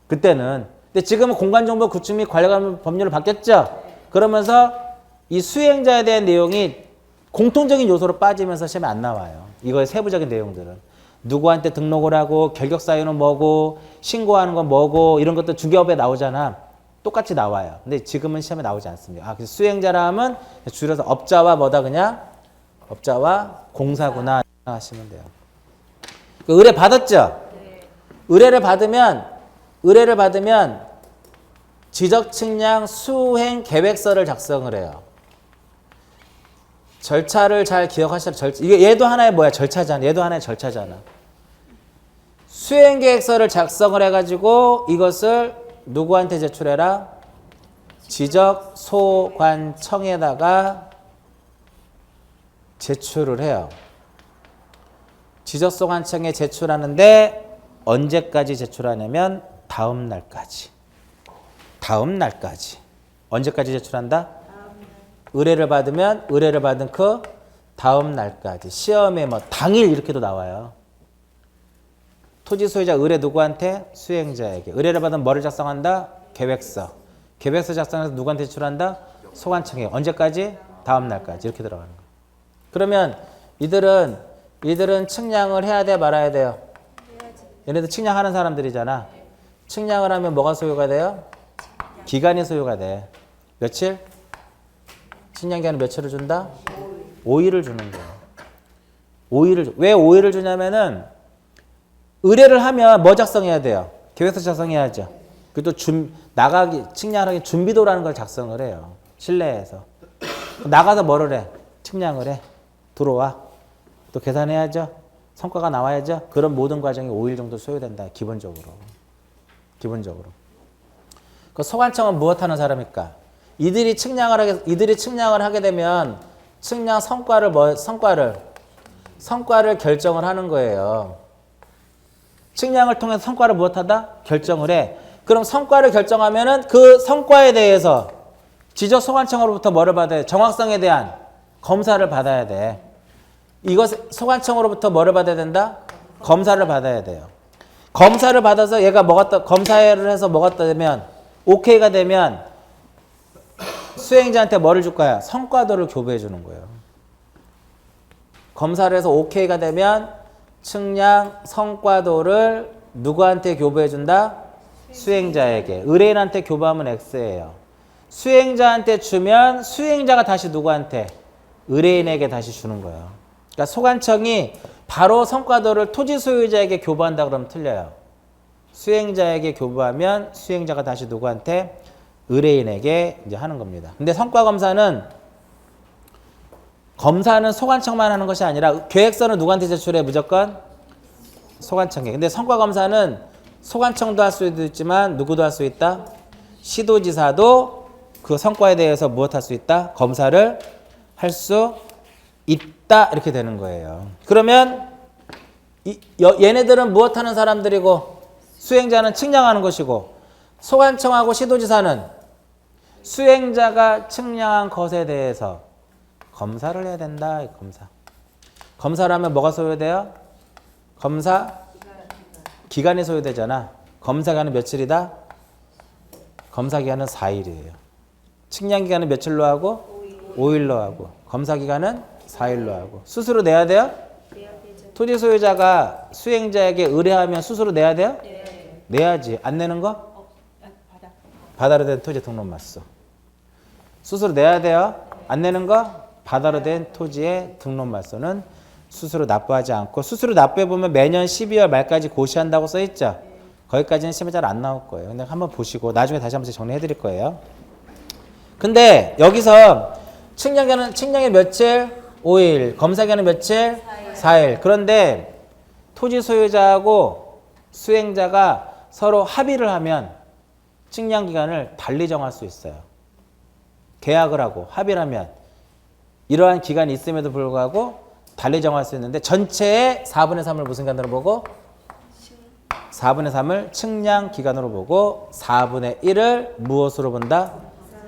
그때는. 근데 지금은 공간정보 구축 및 관련 법률로 바뀌었죠? 그러면서 이 수행자에 대한 내용이 공통적인 요소로 빠지면서 시험에 안 나와요. 이거의 세부적인 내용들은. 누구한테 등록을 하고 결격 사유는 뭐고 신고하는 건 뭐고 이런 것도 주기업에 나오잖아. 똑같이 나와요. 근데 지금은 시험에 나오지 않습니다. 그래서 수행자라 하면 줄여서 업자와 뭐다 그냥? 업자와 공사구나 하시면 돼요. 의뢰 받았죠? 의뢰를 받으면 지적측량 수행 계획서를 작성을 해요. 절차를 잘 기억하셔야 이게 얘도 하나의 뭐야? 절차잖아. 얘도 하나의 절차잖아. 수행 계획서를 작성을 해가지고 이것을 누구한테 제출해라? 지적소관청에다가 제출을 해요. 지적소관청에 제출하는데 언제까지 제출하냐면 다음 날까지. 언제까지 제출한다? 의뢰를 받으면 의뢰를 받은 그 다음 날까지. 시험에 뭐 당일 이렇게도 나와요. 토지 소유자 의뢰 누구한테? 수행자에게. 의뢰를 받으면 뭐를 작성한다? 계획서. 계획서 작성해서 누구한테 제출한다? 소관청에. 언제까지? 다음 날까지. 이렇게 들어가는 거예요. 그러면 이들은 측량을 해야 돼 말아야 돼요? 얘네들 측량하는 사람들이잖아. 측량을 하면 뭐가 소요가 돼요? 기간이 소요가 돼. 며칠? 측량 기간은 며칠을 준다? 5일을 주는 거예요. 왜 5일을 주냐면은 의뢰를 하면 뭐 작성해야 돼요? 계획서 작성해야죠. 그리고 또 측량하기 준비도라는 걸 작성을 해요. 실내에서. 나가서 뭐를 해? 측량을 해. 들어와. 또 계산해야죠. 성과가 나와야죠. 그런 모든 과정이 5일 정도 소요된다. 기본적으로. 그 소관청은 무엇하는 사람일까? 이들이 측량을 하게 되면 측량 성과를 결정을 하는 거예요. 측량을 통해서 성과를 무엇하다? 결정을 해. 그럼 성과를 결정하면은 그 성과에 대해서 지적소관청으로부터 뭐를 받아야 돼? 정확성에 대한 검사를 받아야 돼. 이것 소관청으로부터 뭐를 받아야 된다? 검사를 받아야 돼요. 검사를 받아서 얘가 검사를 해서 뭐가 되면 오케이가 되면 수행자한테 뭐를 줄 거야? 성과도를 교부해 주는 거예요. 검사를 해서 오케이가 되면 측량 성과도를 누구한테 교부해 준다? 수행자에게. 의뢰인한테 교부하면 X예요. 수행자한테 주면 수행자가 다시 누구한테? 의뢰인에게 다시 주는 거예요. 그러니까 소관청이 바로 성과도를 토지 소유자에게 교부한다 그러면 틀려요. 수행자에게 교부하면 수행자가 다시 누구한테? 의뢰인에게 이제 하는 겁니다. 근데 성과 검사는 소관청만 하는 것이 아니라 계획서는 누구한테 제출해? 무조건 소관청에. 근데 성과 검사는 소관청도 할 수도 있지만 누구도 할 수 있다? 시도지사도 그 성과에 대해서 무엇 할 수 있다? 검사를 할 수 있다. 이렇게 되는 거예요. 그러면 얘네들은 무엇 하는 사람들이고 수행자는 측량하는 것이고 소관청하고 시도지사는 수행자가 측량한 것에 대해서 검사를 해야 된다. 검사를 하면 뭐가 소요돼요? 검사 기간이 소요되잖아. 검사 기간은 며칠이다? 검사 기간은 4일이에요. 측량 기간은 며칠로 하고? 5일로 하고. 검사 기간은 4일로 하고. 수수료 내야 돼요? 토지 소유자가 수행자에게 의뢰하면 수수료 내야 돼요? 내야지. 안 내는 거? 바다로 된 토지 등록말소. 수수료 내야 돼요? 안 내는 거? 바다로 된 토지의 등록말소는 수수료 납부하지 않고, 수수료 납부해보면 매년 12월 말까지 고시한다고 써있죠? 거기까지는 시험에 잘 안 나올 거예요. 근데 한번 보시고 나중에 다시 한번 정리해 드릴 거예요. 근데 여기서 측량이 며칠? 5일. 검사기간은 며칠? 4일. 그런데 토지 소유자하고 수행자가 서로 합의를 하면 측량 기간을 달리 정할 수 있어요. 계약을 하고 합의를 하면 이러한 기간이 있음에도 불구하고 달리 정할 수 있는데 전체의 4분의 3을 무슨 기간으로 보고? 4분의 3을 측량 기간으로 보고 4분의 1을 무엇으로 본다?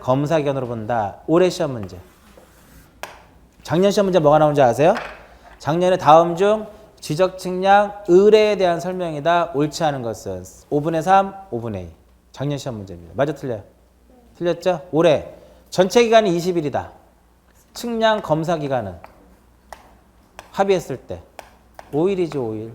검사 기간으로 본다. 올해 시험 문제. 작년 시험 문제 뭐가 나온지 아세요? 작년에 다음 중 지적 측량 의뢰에 대한 설명이다. 옳지 않은 것은 5분의 3, 5분의 2. 작년 시험 문제입니다. 맞아 틀려요? 틀렸죠? 올해 전체 기간이 20일이다. 측량 검사 기간은 합의했을 때 5일이지 5일.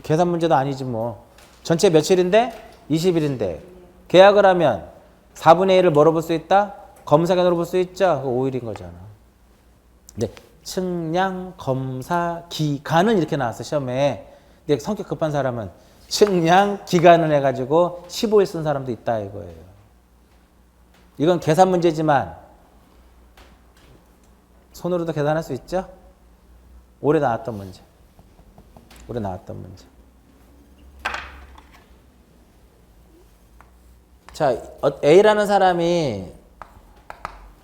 계산 문제도 아니지 뭐. 전체 며칠인데? 20일인데 계약을 하면 4분의 1을 뭐로 볼 수 있다? 검사 기간으로 볼 수 있죠? 5일인 거잖아. 네, 측량 검사 기간은 이렇게 나왔어 시험에. 근데 성격 급한 사람은 측량 기간을 해가지고 15일 쓴 사람도 있다 이거예요. 이건 계산 문제지만 손으로도 계산할 수 있죠? 올해 나왔던 문제. 자,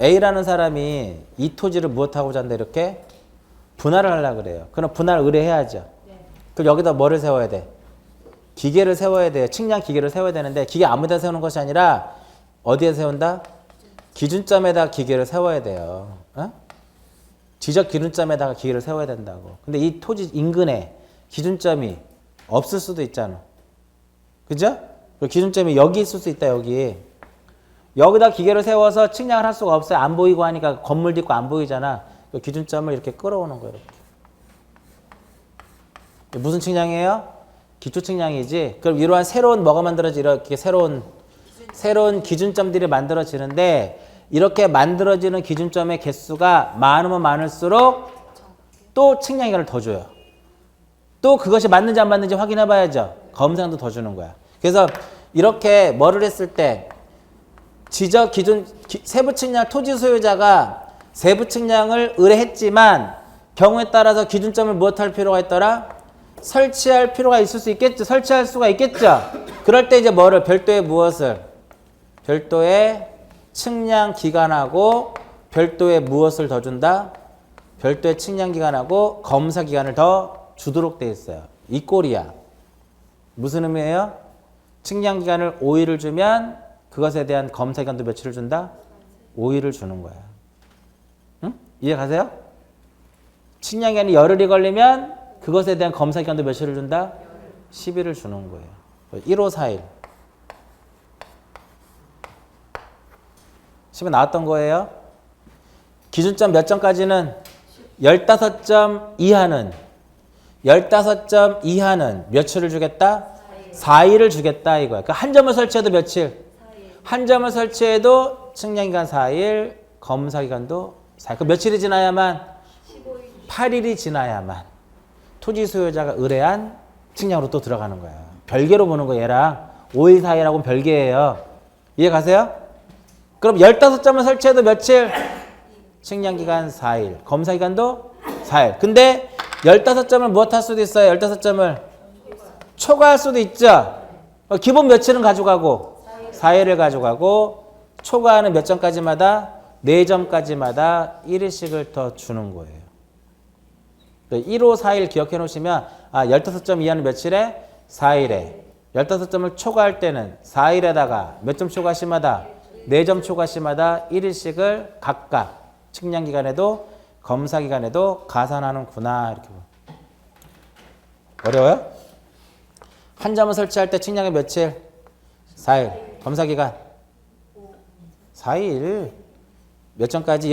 A라는 사람이 이 토지를 무엇하고자 한다 이렇게 분할을 하려고 그래요. 그럼 분할 의뢰해야죠. 그럼 여기다 뭐를 세워야 돼? 기계를 세워야 돼요. 측량 기계를 세워야 되는데 기계 아무 데나 세우는 것이 아니라 어디에 세운다? 기준점에다 기계를 세워야 돼요. 어? 지적 기준점에다가 기계를 세워야 된다고. 근데 이 토지 인근에 기준점이 없을 수도 있잖아. 그죠? 그 기준점이 여기 있을 수 있다, 여기. 여기다 기계를 세워서 측량을 할 수가 없어요. 안 보이고 하니까 건물도 있고 안 보이잖아. 그 기준점을 이렇게 끌어오는 거예요. 이렇게. 무슨 측량이에요? 기초 측량이지. 그럼 이러한 새로운 뭐가 만들어지 이렇게 새로운 기준점들이 만들어지는데 이렇게 만들어지는 기준점의 개수가 많으면 많을수록 또 측량 기간을 더 줘요. 또 그것이 맞는지 안 맞는지 확인해 봐야죠. 검사도 더 주는 거야. 그래서 이렇게 뭐를 했을 때 지적 기준 세부 측량 토지 소유자가 세부 측량을 의뢰했지만 경우에 따라서 기준점을 무엇할 필요가 있더라? 설치할 필요가 있을 수 있겠죠. 설치할 수가 있겠죠. 그럴 때 이제 뭐를 별도의 무엇을 별도의 측량 기간하고 별도의 무엇을 더 준다? 별도의 측량 기간하고 검사 기간을 더 주도록 돼 있어요. 이 꼴이야. 무슨 의미예요? 측량 기간을 5일을 주면 그것에 대한 검사 기간도 며칠을 준다? 5일을 주는 거야. 응? 이해 가세요? 측량 기간이 열흘이 걸리면 그것에 대한 검사 기간도 며칠을 준다? 10일을 주는 거예요. 1호 4일. 시험에 나왔던 거예요. 기준점 몇 점까지는 15점 이하는 15점 이하는 며칠을 주겠다? 4일을 주겠다 이거야. 그러니까 한 점을 설치해도 며칠? 4일. 한 점을 설치해도 측량기간 4일, 검사기간도 4일. 그 며칠이 지나야만? 15일. 8일이 지나야만 토지 소유자가 의뢰한 측량으로 또 들어가는 거야. 별개로 보는 거야. 얘랑 5일, 4일하고는 별개예요. 이해 가세요? 그럼 15점을 설치해도 며칠? 측량기간 4일. 검사기간도 4일. 근데 15점을 무엇 할 수도 있어요? 15점을 초과할 수도 있죠. 기본 며칠은 가져가고 4일을 가져가고 초과하는 몇 점까지마다 4점까지마다 1일씩을 더 주는 거예요. 1호 4일 기억해 놓으시면 15점 이하는 며칠에? 4일에 15점을 초과할 때는 4일에다가 몇 점 초과 시마다 4점 초과 시마다 1일씩을 각각 측량기간에도 검사기간에도 가산하는구나. 이렇게 어려워요? 한 점을 설치할 때 측량이 며칠? 4일. 검사기간 4일. 몇 점까지?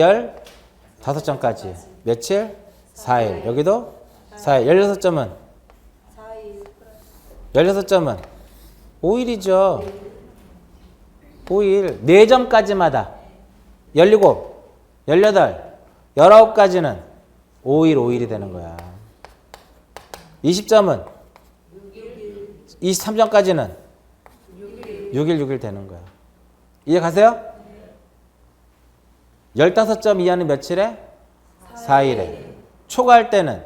15점까지. 며칠? 4일. 여기도 4일. 16점은? 16점은? 5일이죠. 5일. 4점까지마다. 17, 18, 19까지는 5일, 5일이 되는 거야. 20점은? 23점까지는? 6일, 6일 되는 거야. 이해 가세요? 15점 이하는 며칠에? 4일에. 초과할 때는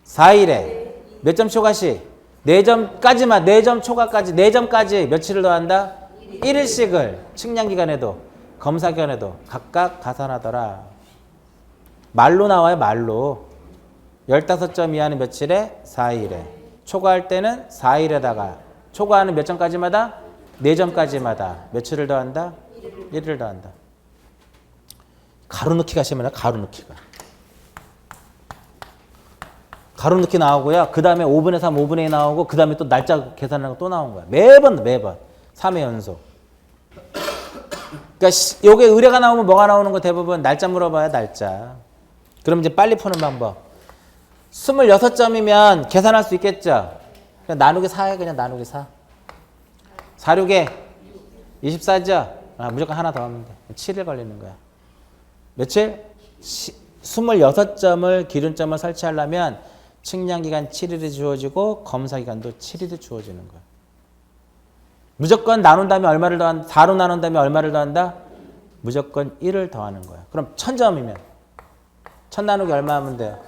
4일에. 몇 점 초과시? 4점까지만, 4점 초과까지, 4점까지 며칠을 더한다? 1일씩을 측량기간에도 검사기간에도 각각 가산하더라. 말로 나와요, 말로. 15점 이하는 며칠에? 4일에. 초과할 때는 4일에다가 초과하는 몇 점까지마다? 4점까지마다 며칠을 더한다? 1일을 더한다. 가로넣기가 시험이나 가로넣기가. 가로넣기 나오고요. 그 다음에 5분의 3, 5분의 2 나오고 그 다음에 또 날짜 계산하는 거 또 나온 거야. 매번 3회 연속. 그러니까 요게 의뢰가 나오면 뭐가 나오는 거 대부분 날짜 물어봐요. 날짜. 그럼 이제 빨리 푸는 방법. 26점이면 계산할 수 있겠죠. 그냥 나누기 4에 그냥 나누기 4. 4, 6에 24죠. 무조건 하나 더 하면 돼. 7일 걸리는 거야. 며칠? 26점을 기준점을 설치하려면 측량기간 7일이 주어지고 검사기간도 7일이 주어지는 거야. 무조건 나눈 다음에 얼마를 더한다? 4로 나눈 다음에 얼마를 더한다? 무조건 1을 더하는 거야. 그럼 1000점이면 1000 나누기 얼마 하면 돼요?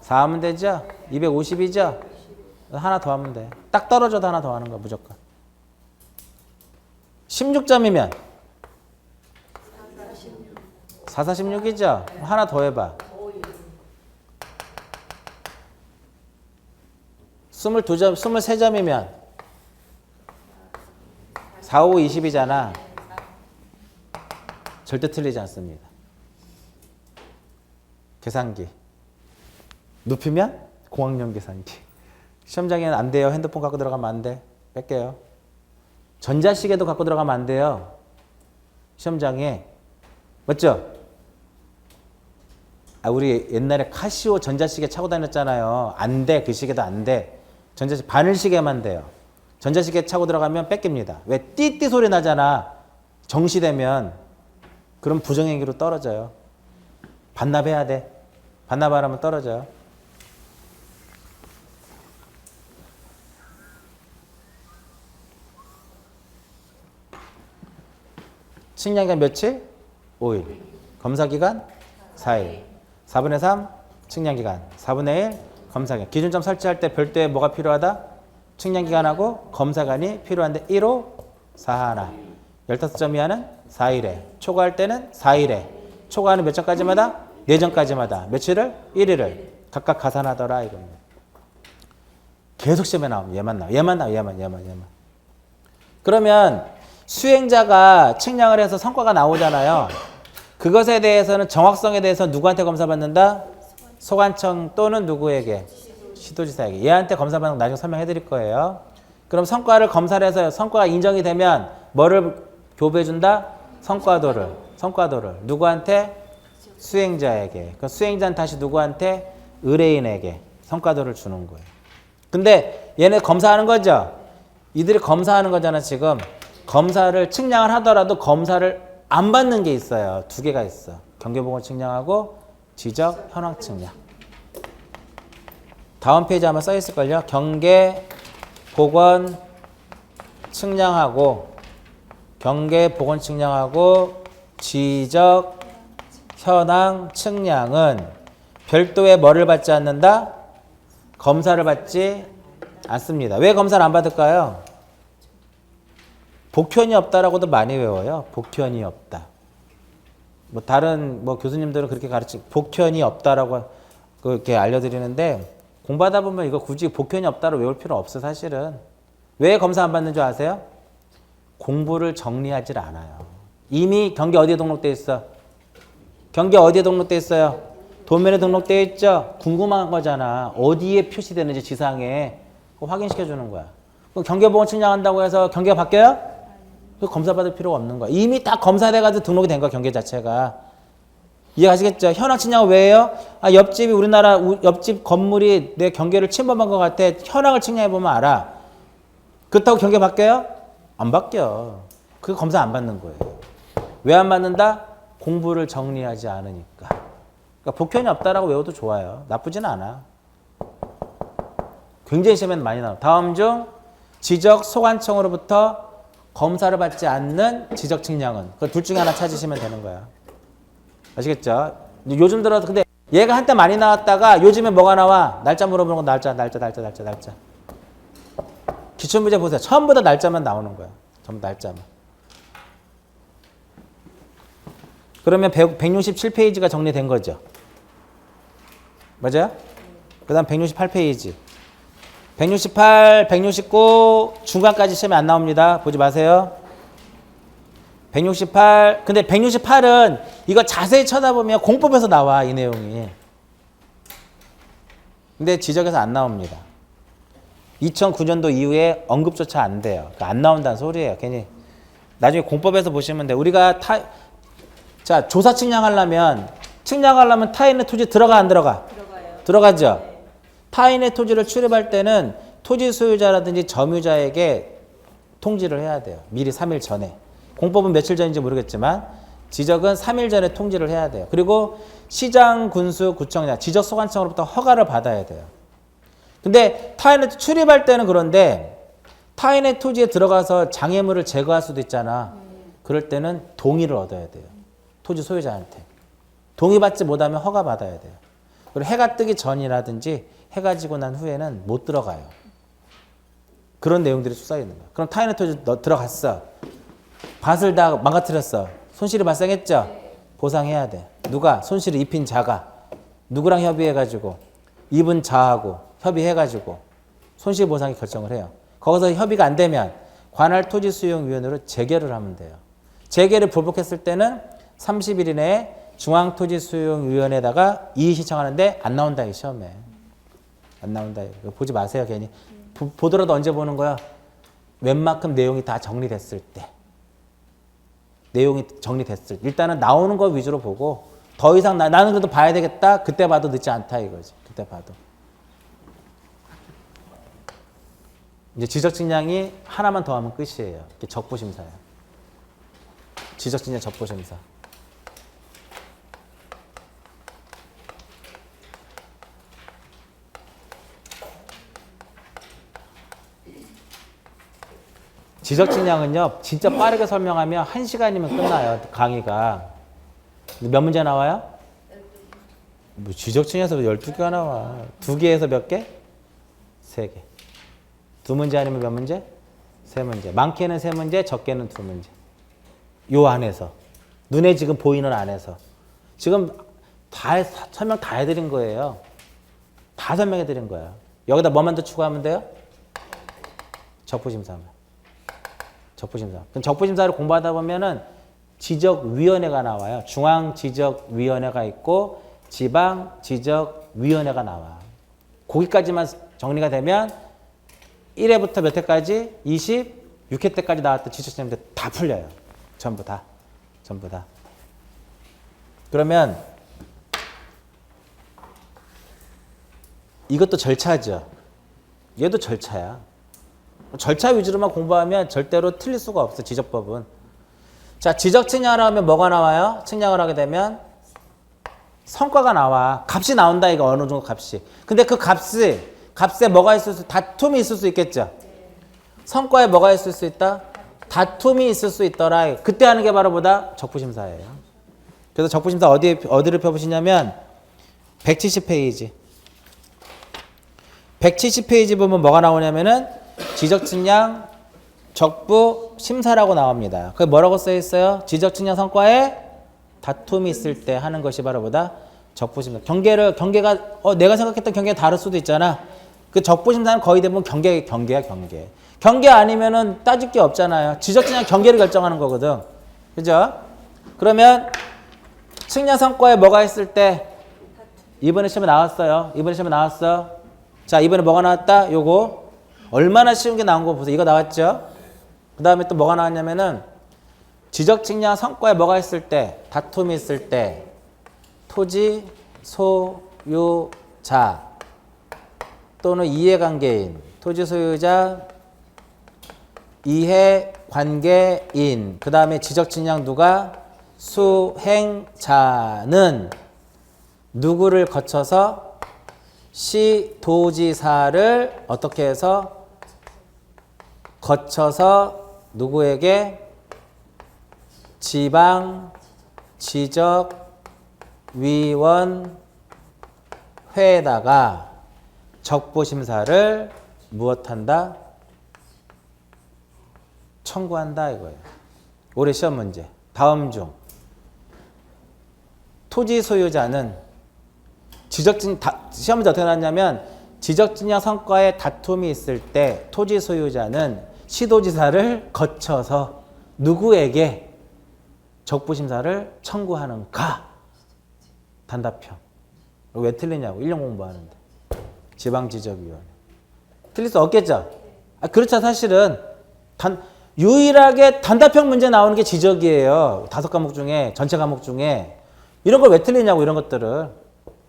4 하면 되죠? 250이죠? 하나 더 하면 돼. 딱 떨어져도 하나 더 하는 거야. 무조건. 16점이면 4, 4, 16이죠? 하나 더 해봐. 22점, 23점이면 4, 5, 20이잖아. 절대 틀리지 않습니다. 계산기. 눕히면 공학용 계산기. 시험장에는 안 돼요. 핸드폰 갖고 들어가면 안 돼. 뺄게요. 전자시계도 갖고 들어가면 안 돼요. 시험장에. 맞죠? 우리 옛날에 카시오 전자시계 차고 다녔잖아요. 안 돼. 그 시계도 안 돼. 전자시계 바늘시계만 돼요. 전자시계 차고 들어가면 뺏깁니다. 왜? 띠띠 소리 나잖아. 정시되면. 그럼 부정행위로 떨어져요. 반납해야 돼. 반납 안 하면 떨어져요. 측량기간 며칠? 5일. 검사기간? 4일. 4분의 3 측량기간. 4분의 1 검사기간. 기준점 설치할 때 별도에 뭐가 필요하다? 측량기간하고 검사기간이 필요한데 1호 4 하나. 15점 이하는 4일에. 초과할 때는 4일에. 초과하는 몇 점까지마다? 4점까지마다. 며칠을? 1일을. 각각 가산하더라 이겁니다. 계속 시험에 나오면 얘만 나와. 얘만. 그러면 수행자가 측량을 해서 성과가 나오잖아요. 그것에 대해서는 정확성에 대해서 누구한테 검사받는다? 소관청 또는 누구에게? 시도지사에게. 얘한테 검사받는 거 나중에 설명해 드릴 거예요. 그럼 성과를 검사를 해서 성과가 인정이 되면 뭐를 교부해 준다? 성과도를. 누구한테? 수행자에게. 그 수행자는 다시 누구한테? 의뢰인에게 성과도를 주는 거예요. 근데 얘네 검사하는 거죠? 이들이 검사하는 거잖아 지금. 검사를 측량을 하더라도 검사를 안 받는 게 있어요. 2개가 있어. 경계보건 측량하고 지적 현황 측량. 다음 페이지 아마 써 있을걸요. 경계보건 측량하고 경계 보건 측량하고 지적 현황 측량은 별도의 뭐를 받지 않는다? 검사를 받지 않습니다. 왜 검사를 안 받을까요? 복현이 없다라고도 많이 외워요. 복현이 없다. 뭐 다른 뭐 교수님들은 그렇게 복현이 없다라고 그렇게 알려드리는데 공부하다 보면 이거 굳이 복현이 없다로 외울 필요 없어 사실은. 왜 검사 안 받는 줄 아세요? 공부를 정리하지 않아요. 이미 경계 어디에 등록돼 있어? 경계 어디에 등록돼 있어요? 도면에 등록돼 있죠? 궁금한 거잖아. 어디에 표시되는지 지상에 그거 확인시켜 주는 거야. 그럼 경계보건 측량한다고 해서 경계가 바뀌어요? 그 검사 받을 필요가 없는 거야. 이미 딱 검사돼가지고 등록이 된 거야 경계 자체가. 이해가시겠죠? 현황 측량은 왜 해요? 아, 옆집이 우리나라 옆집 건물이 내 경계를 침범한 것 같아. 현황을 측량해 보면 알아. 그렇다고 경계 바뀌어요? 안 바뀌어. 그 검사 안 받는 거예요. 왜 안 받는다? 공부를 정리하지 않으니까. 그러니까 복현이 없다라고 외워도 좋아요. 나쁘진 않아. 굉장히 시험에는 많이 나와. 다음 중 지적 소관청으로부터 검사를 받지 않는 지적 측량은 그 둘 중에 하나 찾으시면 되는 거야. 아시겠죠? 요즘 들어서 근데 얘가 한때 많이 나왔다가 요즘에 뭐가 나와? 날짜 물어보는 건 날짜. 기출문제 보세요. 처음부터 날짜만 나오는 거야. 전부 날짜만. 그러면 167페이지가 정리된 거죠. 맞아요? 그 다음 168페이지. 168, 169 중간까지 시험에 안 나옵니다. 보지 마세요. 168. 근데 168은 이거 자세히 쳐다보면 공법에서 나와 이 내용이. 근데 지적에서 안 나옵니다. 2009년도 이후에 언급조차 안 돼요. 그러니까 안 나온다는 소리예요. 괜히 나중에 공법에서 보시면 돼. 우리가 자 조사 측량하려면 타인의 토지 들어가 안 들어가? 들어가요. 들어가죠. 타인의 토지를 출입할 때는 토지 소유자라든지 점유자에게 통지를 해야 돼요. 미리 3일 전에. 공법은 며칠 전인지 모르겠지만 지적은 3일 전에 통지를 해야 돼요. 그리고 시장, 군수, 구청장, 지적소관청으로부터 허가를 받아야 돼요. 근데 타인의 출입할 때는 그런데 타인의 토지에 들어가서 장애물을 제거할 수도 있잖아. 그럴 때는 동의를 얻어야 돼요. 토지 소유자한테. 동의받지 못하면 허가 받아야 돼요. 그리고 해가 뜨기 전이라든지 해가 지고 난 후에는 못 들어가요. 그런 내용들이 쏟아져 있는 거야. 그럼 타인의 토지 너 들어갔어. 밭을 다 망가뜨렸어. 손실이 발생했죠? 보상해야 돼. 누가? 손실을 입힌 자가. 누구랑 협의해가지고 입은 자하고 협의해가지고 손실보상이 결정을 해요. 거기서 협의가 안 되면 관할 토지수용위원회로 재결을 하면 돼요. 재결을 불복했을 때는 30일 이내에 중앙토지수용위원회에다가 이의 신청하는데 안 나온다 이 시험에. 안 나온다. 이거 보지 마세요 괜히. 보더라도 언제 보는 거야? 웬만큼 내용이 다 정리됐을 때. 내용이 정리됐을 때. 일단은 나오는 거 위주로 보고 더 이상 나는 그래도 봐야 되겠다. 그때 봐도 늦지 않다 이거지. 그때 봐도. 이제 지적측량이 하나만 더 하면 끝이에요. 이게 적부심사예요. 지적측량 적부심사. 지적측량은요, 진짜 빠르게 설명하면 1시간이면 끝나요, 강의가. 몇 문제 나와요? 뭐 지적측량에서 12개가 나와. 2개에서 몇 개? 3개. 2문제 아니면 몇 문제? 3문제. 많게는 3문제, 적게는 2문제. 요 안에서. 눈에 지금 보이는 안에서. 지금 설명 다 해드린 거예요. 다 설명해드린 거야. 여기다 뭐만 더 추가하면 돼요? 적부심사만. 적부심사. 그럼 적부심사를 공부하다 보면은 지적위원회가 나와요. 중앙지적위원회가 있고 지방지적위원회가 나와. 거기까지만 정리가 되면 1회부터 몇 회까지? 26회 때까지 나왔던 지적시험들 다 풀려요. 전부 다. 전부 다. 그러면 이것도 절차죠. 얘도 절차야. 절차 위주로만 공부하면 절대로 틀릴 수가 없어. 지적법은. 자, 지적 측량을 하면 뭐가 나와요? 측량을 하게 되면 성과가 나와. 값이 나온다 이거 어느 정도 값이. 근데 그 값에 뭐가 있을 수 다툼이 있을 수 있겠죠. 성과에 뭐가 있을 수 있다? 다툼이 있을 수 있더라. 그때 하는 게 바로 뭐다? 적부심사예요. 그래서 적부심사 어디를 펴보시냐면 170페이지. 170페이지 보면 뭐가 나오냐면은 지적측량 적부 심사라고 나옵니다. 그게 뭐라고 써 있어요? 지적측량 성과에 다툼이 있을 때 하는 것이 바로 뭐다? 적부심사. 경계가 내가 생각했던 경계가 다를 수도 있잖아. 그 적부심사는 거의 대부분 경계야, 경계. 경계 아니면은 따질 게 없잖아요. 지적측량 경계를 결정하는 거거든. 그죠? 그러면 측량 성과에 뭐가 있을 때 이번에 시험에 나왔어요. 이번에 시험에 나왔어. 자, 이번에 뭐가 나왔다? 요거 얼마나 쉬운 게 나온 거 보세요. 이거 나왔죠? 그 다음에 또 뭐가 나왔냐면은 지적 측량 성과에 뭐가 있을 때, 다툼이 있을 때 토지 소유자 또는 이해관계인, 토지 소유자, 이해관계인, 그 다음에 지적 측량 누가? 수행자는 누구를 거쳐서 시도지사를 어떻게 해서 거쳐서 누구에게 지방지적위원회에다가 적부심사를 무엇한다? 청구한다 이거예요. 올해 시험 문제. 다음 중 토지 소유자는 시험 문제 어떻게 나왔냐면 지적증량 성과에 다툼이 있을 때 토지 소유자는 시도지사를 거쳐서 누구에게 적부심사를 청구하는가? 단답형. 왜 틀리냐고 1년 공부하는데. 지방지적위원회. 틀릴 수 없겠죠? 그렇죠. 사실은 유일하게 단답형 문제 나오는 게 지적이에요. 5과목 중에, 전체 과목 중에. 이런 걸 왜 틀리냐고, 이런 것들을.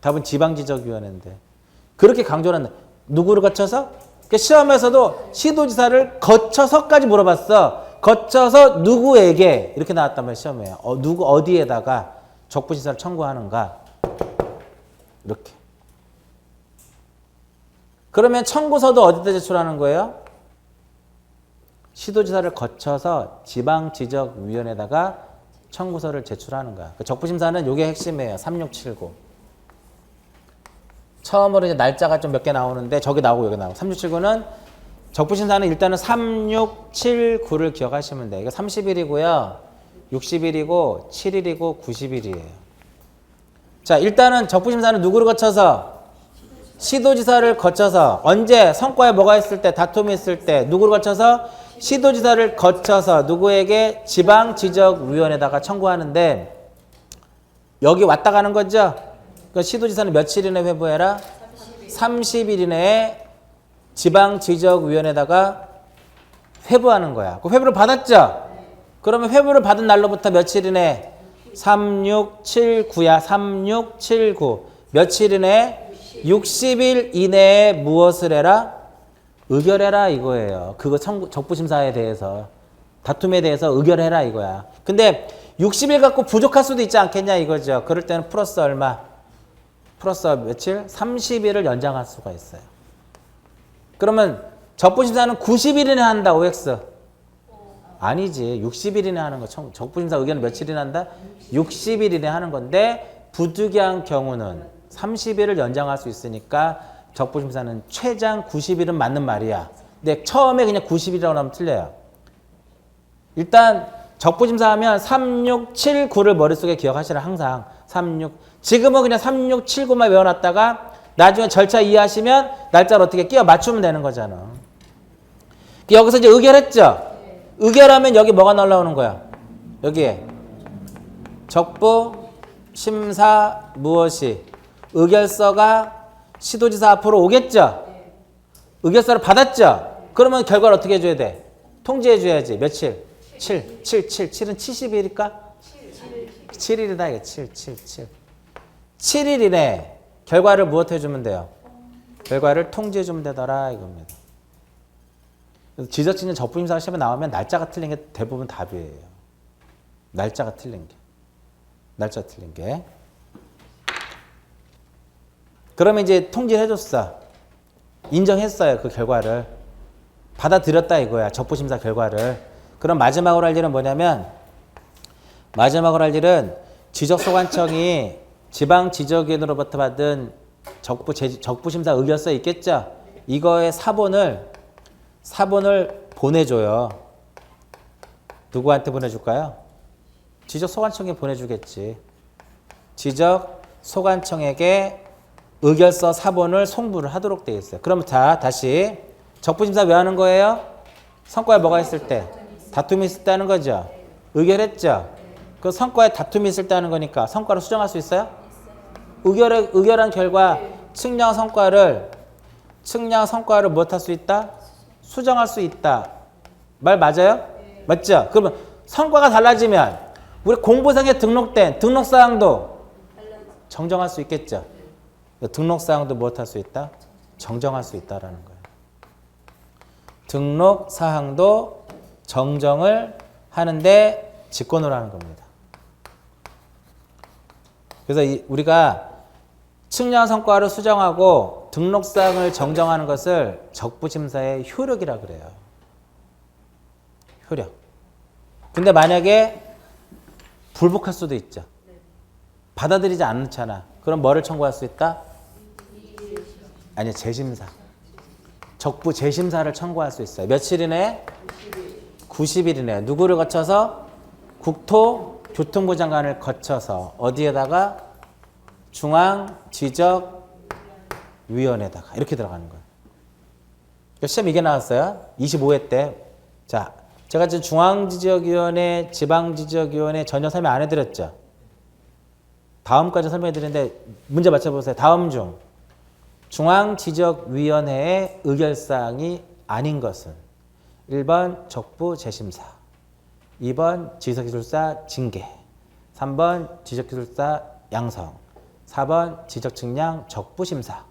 답은 지방지적위원회인데. 그렇게 강조를 한다. 누구를 거쳐서? 그러니까 시험에서도 시도지사를 거쳐서까지 물어봤어. 거쳐서 누구에게 이렇게 나왔단 말이에요. 시험에. 누구 어디에다가 적부심사를 청구하는가. 이렇게. 그러면 청구서도 어디다 제출하는 거예요? 시도지사를 거쳐서 지방지적위원회에다가 청구서를 제출하는 거야. 적부심사는 이게 핵심이에요. 3679. 처음으로 이제 날짜가 좀 몇 개 나오는데 저기 나오고 여기 나오고. 3679는 적부심사는 일단은 3679를 기억하시면 돼. 이거 30일이고요. 60일이고 7일이고 90일이에요. 자, 일단은 적부심사는 누구를 거쳐서? 시도지사를 거쳐서. 언제? 성과에 뭐가 있을 때? 다툼이 있을 때. 누구를 거쳐서? 시도지사를 거쳐서 누구에게? 지방지적위원회에다가 청구하는데 여기 왔다 가는 거죠? 그 시도지사는 며칠 이내에 회부해라? 30일 이내에 지방지적위원회에다가 회부하는 거야. 그 회부를 받았죠? 그러면 회부를 받은 날로부터 며칠 이내에? 3679야. 3679. 며칠 이내에? 60일 이내에 무엇을 해라? 의결해라 이거예요. 그거 적부심사에 대해서. 다툼에 대해서 의결해라 이거야. 근데 60일 갖고 부족할 수도 있지 않겠냐 이거죠. 그럴 때는 플러스 얼마? 플러스 며칠? 30일을 연장할 수가 있어요. 그러면 적부심사는 90일이나 한다. OX. 아니지. 60일이나 하는 거. 적부심사 의견은 며칠이나 한다? 60일이나 하는 건데 부득이한 경우는 30일을 연장할 수 있으니까 적부심사는 최장 90일은 맞는 말이야. 근데 처음에 그냥 90일이라고 하면 틀려요. 일단 적부심사 하면 3679를 머릿속에 기억하시라 항상. 지금은 그냥 3679만 외워놨다가 나중에 절차 이해하시면 날짜를 어떻게 끼워 맞추면 되는 거잖아. 여기서 이제 의결했죠? 의결하면 여기 뭐가 날라오는 거야? 여기에 적부 심사 무엇이? 의결서가 시도지사 앞으로 오겠죠? 의결서를 받았죠? 그러면 결과를 어떻게 해줘야 돼? 통지해줘야지. 며칠? 7. 7은 70일일까? 7일이다. 이게 7. 7일 이내 결과를 무엇 해주면 돼요? 결과를 통지해주면 되더라 이겁니다. 지적증명 적부심사 시험에 나오면 날짜가 틀린 게 대부분 답이에요. 날짜가 틀린 게. 날짜 틀린 게. 그러면 이제 통지해줬어. 인정했어요. 그 결과를. 받아들였다 이거야. 적부심사 결과를. 그럼 마지막으로 할 일은 뭐냐면 마지막으로 할 일은 지적소관청이 지방지적위원으로부터 받은 적부심사 의결서 있겠죠? 이거의 사본을 보내줘요. 누구한테 보내줄까요? 지적소관청에 보내주겠지. 지적소관청에게 의결서 사본을 송부를 하도록 되어 있어요. 그럼 자, 다시 적부심사 왜 하는 거예요? 성과에 뭐가 있을 때? 다툼이 있을 때 하는 거죠. 의결했죠. 그 성과에 다툼이 있을 때 하는 거니까 성과를 수정할 수 있어요? 의결한 결과 측량 성과를 무엇할 수 있다? 수정할 수 있다. 말 맞아요? 맞죠? 그러면 성과가 달라지면 우리 공부상에 등록된 등록사항도 정정할 수 있겠죠. 등록사항도 무엇할 수 있다? 정정할 수 있다라는 거예요. 등록사항도 정정을 하는데 직권으로 하는 겁니다. 그래서 우리가 측량 성과를 수정하고 등록사항을 정정하는 것을 적부심사의 효력이라 그래요. 효력. 근데 만약에 불복할 수도 있죠. 받아들이지 않잖아. 그럼 뭐를 청구할 수 있다? 아니, 재심사. 적부 재심사를 청구할 수 있어요. 며칠 이내? 90일 이내. 누구를 거쳐서? 국토교통부 장관을 거쳐서 어디에다가? 중앙지적위원회에다가 이렇게 들어가는 거예요. 시험 이게 나왔어요. 25회 때. 자, 제가 지금 중앙지적위원회, 지방지적위원회 전혀 설명 안 해드렸죠. 다음까지 설명해 드리는데 문제 맞춰보세요. 다음 중 중앙지적위원회의 의결사항이 아닌 것은 1번 적부재심사, 2번 지적기술사 징계, 3번 지적기술사 양성, 4번 지적측량 적부심사.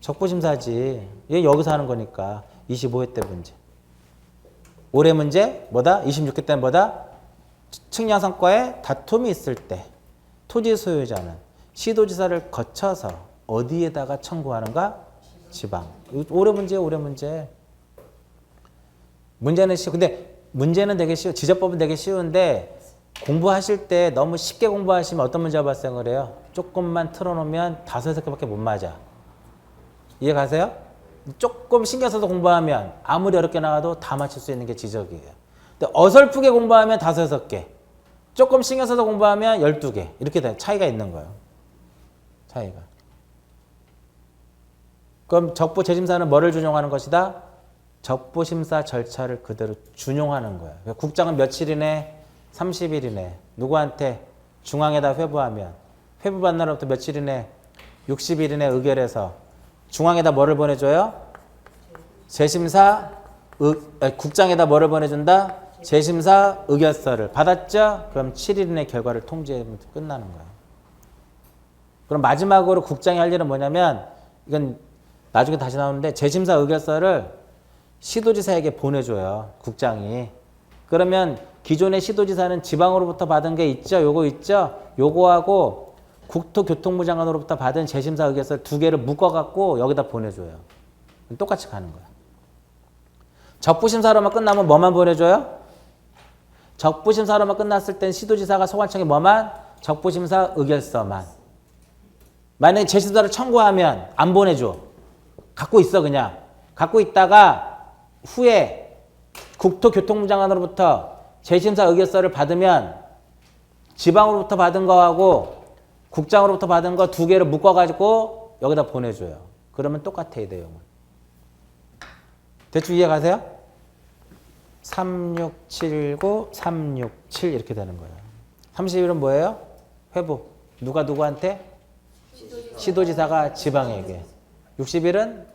적부심사지. 얘 여기서 하는 거니까 25회 때 문제. 올해 문제 뭐다? 26회 때는 뭐다? 측량 성과에 다툼이 있을 때 토지 소유자는 시도지사를 거쳐서 어디에다가 청구하는가? 지방. 올해 문제예요, 올해 문제. 문제는 쉬워. 근데 문제는 되게 쉬워. 지적법은 되게 쉬운데 공부하실 때 너무 쉽게 공부하시면 어떤 문제가 발생을 해요? 조금만 틀어놓으면 5, 6개밖에 못 맞아. 이해 가세요? 조금 신경 써서 공부하면 아무리 어렵게 나와도 다 맞출 수 있는 게 지적이에요. 근데 어설프게 공부하면 5, 6개. 조금 신경 써서 공부하면 12개. 이렇게 돼. 차이가 있는 거예요. 차이가. 그럼 적부재심사는 뭐를 준용하는 것이다? 적부심사 절차를 그대로 준용하는 거예요. 그러니까 국장은 며칠 이내? 30일 이내. 누구한테? 중앙에다 회부하면 회부받는 날부터 며칠 이내? 60일 이내 의결해서 중앙에다 뭐를 보내줘요? 국장에다 뭐를 보내준다? 재심사 의결서를 받았죠? 그럼 7일 이내 결과를 통지하면 끝나는 거예요. 그럼 마지막으로 국장이 할 일은 뭐냐면 이건 나중에 다시 나오는데 재심사 의결서를 시도지사에게 보내줘요. 국장이. 그러면 기존의 시도지사는 지방으로부터 받은 게 있죠? 요거 있죠? 요거하고 국토교통부 장관으로부터 받은 재심사 의결서 2개를 묶어갖고 여기다 보내줘요. 똑같이 가는 거야. 적부심사로만 끝나면 뭐만 보내줘요? 적부심사로만 끝났을 땐 시도지사가 소관청에 뭐만? 적부심사 의결서만. 만약에 재심사를 청구하면 안 보내줘. 갖고 있어 그냥. 갖고 있다가 후에 국토교통부 장관으로부터 재심사 의결서를 받으면 지방으로부터 받은 거하고 국장으로부터 받은 거 2개를 묶어가지고 여기다 보내줘요. 그러면 똑같아 이 내용은. 대충 이해 가세요? 3679, 367 이렇게 되는 거예요. 30일은 뭐예요? 회부. 누가 누구한테? 시도지사가 지방에게. 60일은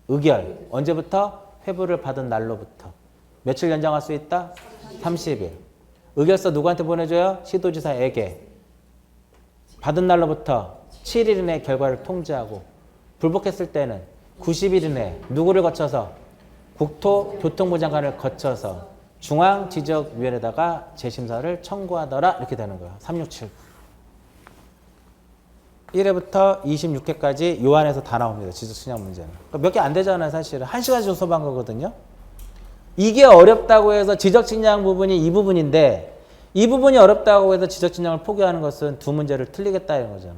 의결. 언제부터? 회부를 받은 날로부터. 며칠 연장할 수 있다? 30일. 의결서 누구한테 보내줘요? 시도지사에게. 받은 날로부터 7일 이내 결과를 통지하고 불복했을 때는 90일 이내 누구를 거쳐서? 국토교통부 장관을 거쳐서 중앙지적위원회에다가 재심사를 청구하더라 이렇게 되는 거예요. 367. 1회부터 26회까지 요 안에서 다 나옵니다. 지적측량 문제는. 몇 개 안 되잖아요. 사실은. 1시간 정도 수업한 거거든요. 이게 어렵다고 해서 지적 측량 부분이 이 부분인데 이 부분이 어렵다고 해서 지적 측량을 포기하는 것은 두 문제를 틀리겠다는 거잖아.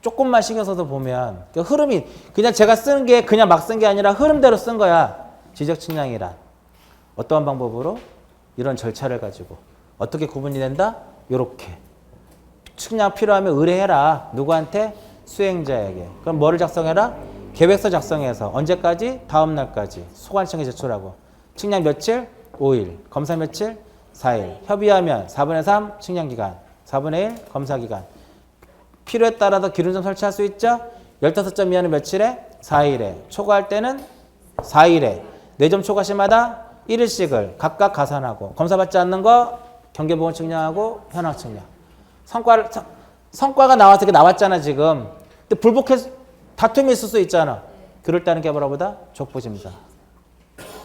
조금만 신경 써서 보면 그 흐름이 그냥 제가 쓰는 게 그냥 막 쓴 게 아니라 흐름대로 쓴 거야. 지적 측량이란 어떠한 방법으로 이런 절차를 가지고 어떻게 구분이 된다? 요렇게 측량 필요하면 의뢰해라. 누구한테? 수행자에게. 그럼 뭐를 작성해라? 계획서 작성해서 언제까지? 다음 날까지 소관청에 제출하고 측량 며칠? 5일. 검사 며칠? 4일. 협의하면 4분의 3 측량 기간, 4분의 1 검사 기간. 필요에 따라서 기준점 설치할 수 있죠? 15.2하는 며칠에? 4일에. 초과할 때는 4일에. 4점 초과시마다 1일씩을 각각 가산하고 검사받지 않는 거 경계보건 측량하고 현황 측량. 성과가 나와서 이렇게 나왔잖아 지금. 근데 불복해서 다툼이 있을 수 있잖아. 그럴 때는 게 뭐라보다? 족보집니다.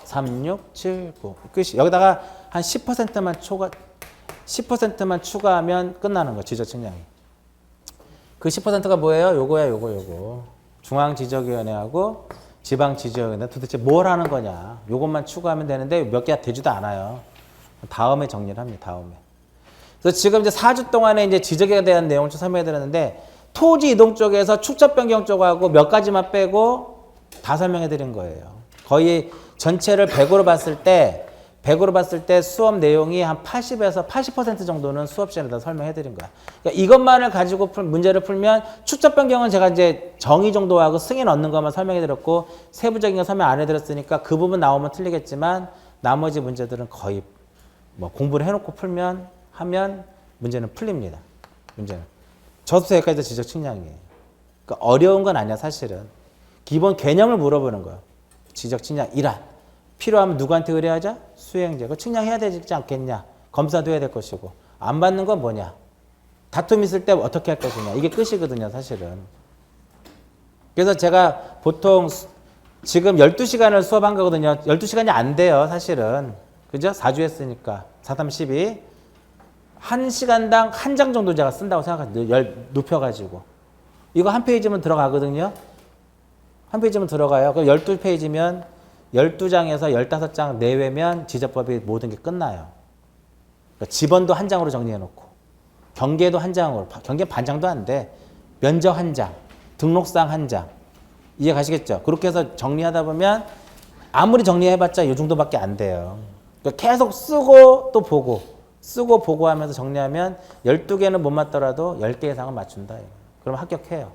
3, 6, 7, 9 끝이. 여기다가 한 10%만 추가하면 끝나는 거 지적 측량이. 그 10%가 뭐예요? 요거야 요거. 중앙지적위원회하고 지방지적위원회 도대체 뭘 하는 거냐. 요것만 추가하면 되는데 몇 개가 되지도 않아요. 다음에 정리를 합니다. 다음에. 그래서 지금 이제 4주 동안에 이제 지적에 대한 내용을 좀 설명해 드렸는데 토지 이동 쪽에서 축적 변경 쪽하고 몇 가지만 빼고 다 설명해 드린 거예요. 거의 전체를 100으로 봤을 때 수업 내용이 한 80에서 80% 정도는 수업 시간에 다 설명해 드린 거야. 그러니까 이것만을 가지고 문제를 풀면 축적 변경은 제가 이제 정의 정도하고 승인 얻는 것만 설명해 드렸고 세부적인 거 설명 안 해 드렸으니까 그 부분 나오면 틀리겠지만 나머지 문제들은 거의 뭐 공부를 해 놓고 하면 문제는 풀립니다. 문제는. 저수서 여기까지 지적 측량이에요. 그러니까 어려운 건 아니야 사실은. 기본 개념을 물어보는 거야. 지적 측량 1안. 필요하면 누구한테 의뢰하자? 수행자. 그거 측량해야 되지 않겠냐? 검사도 해야 될 것이고. 안 받는 건 뭐냐? 다툼 있을 때 어떻게 할 것이냐. 이게 끝이거든요 사실은. 그래서 제가 보통 지금 12시간을 수업한 거거든요. 12시간이 안 돼요 사실은. 그죠? 4주 했으니까. 4, 3, 12. 1시간당 한 장 정도 제가 쓴다고 생각합니다. 눕혀가지고. 이거 한 페이지면 들어가거든요. 한 페이지면 들어가요. 그럼 12페이지면 12장에서 15장 내외면 지적법이 모든 게 끝나요. 그러니까 지번도 한 장으로 정리해놓고 경계도 한 장으로. 경계는 반장도 안 돼. 면적 한 장. 등록상 한 장. 이해 가시겠죠? 그렇게 해서 정리하다 보면 아무리 정리해봤자 이 정도밖에 안 돼요. 그러니까 계속 쓰고 또 보고. 쓰고 보고 하면서 정리하면 12개는 못 맞더라도 10개 이상은 맞춘다. 그럼 합격해요.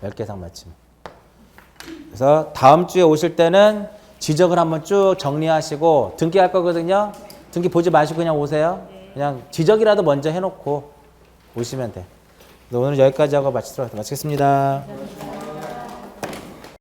10개 이상 맞추면. 그래서 다음 주에 오실 때는 지적을 한번 쭉 정리하시고 등기 할 거거든요. 등기 보지 마시고 그냥 오세요. 그냥 지적이라도 먼저 해놓고 오시면 돼. 오늘 여기까지 하고 마치겠습니다.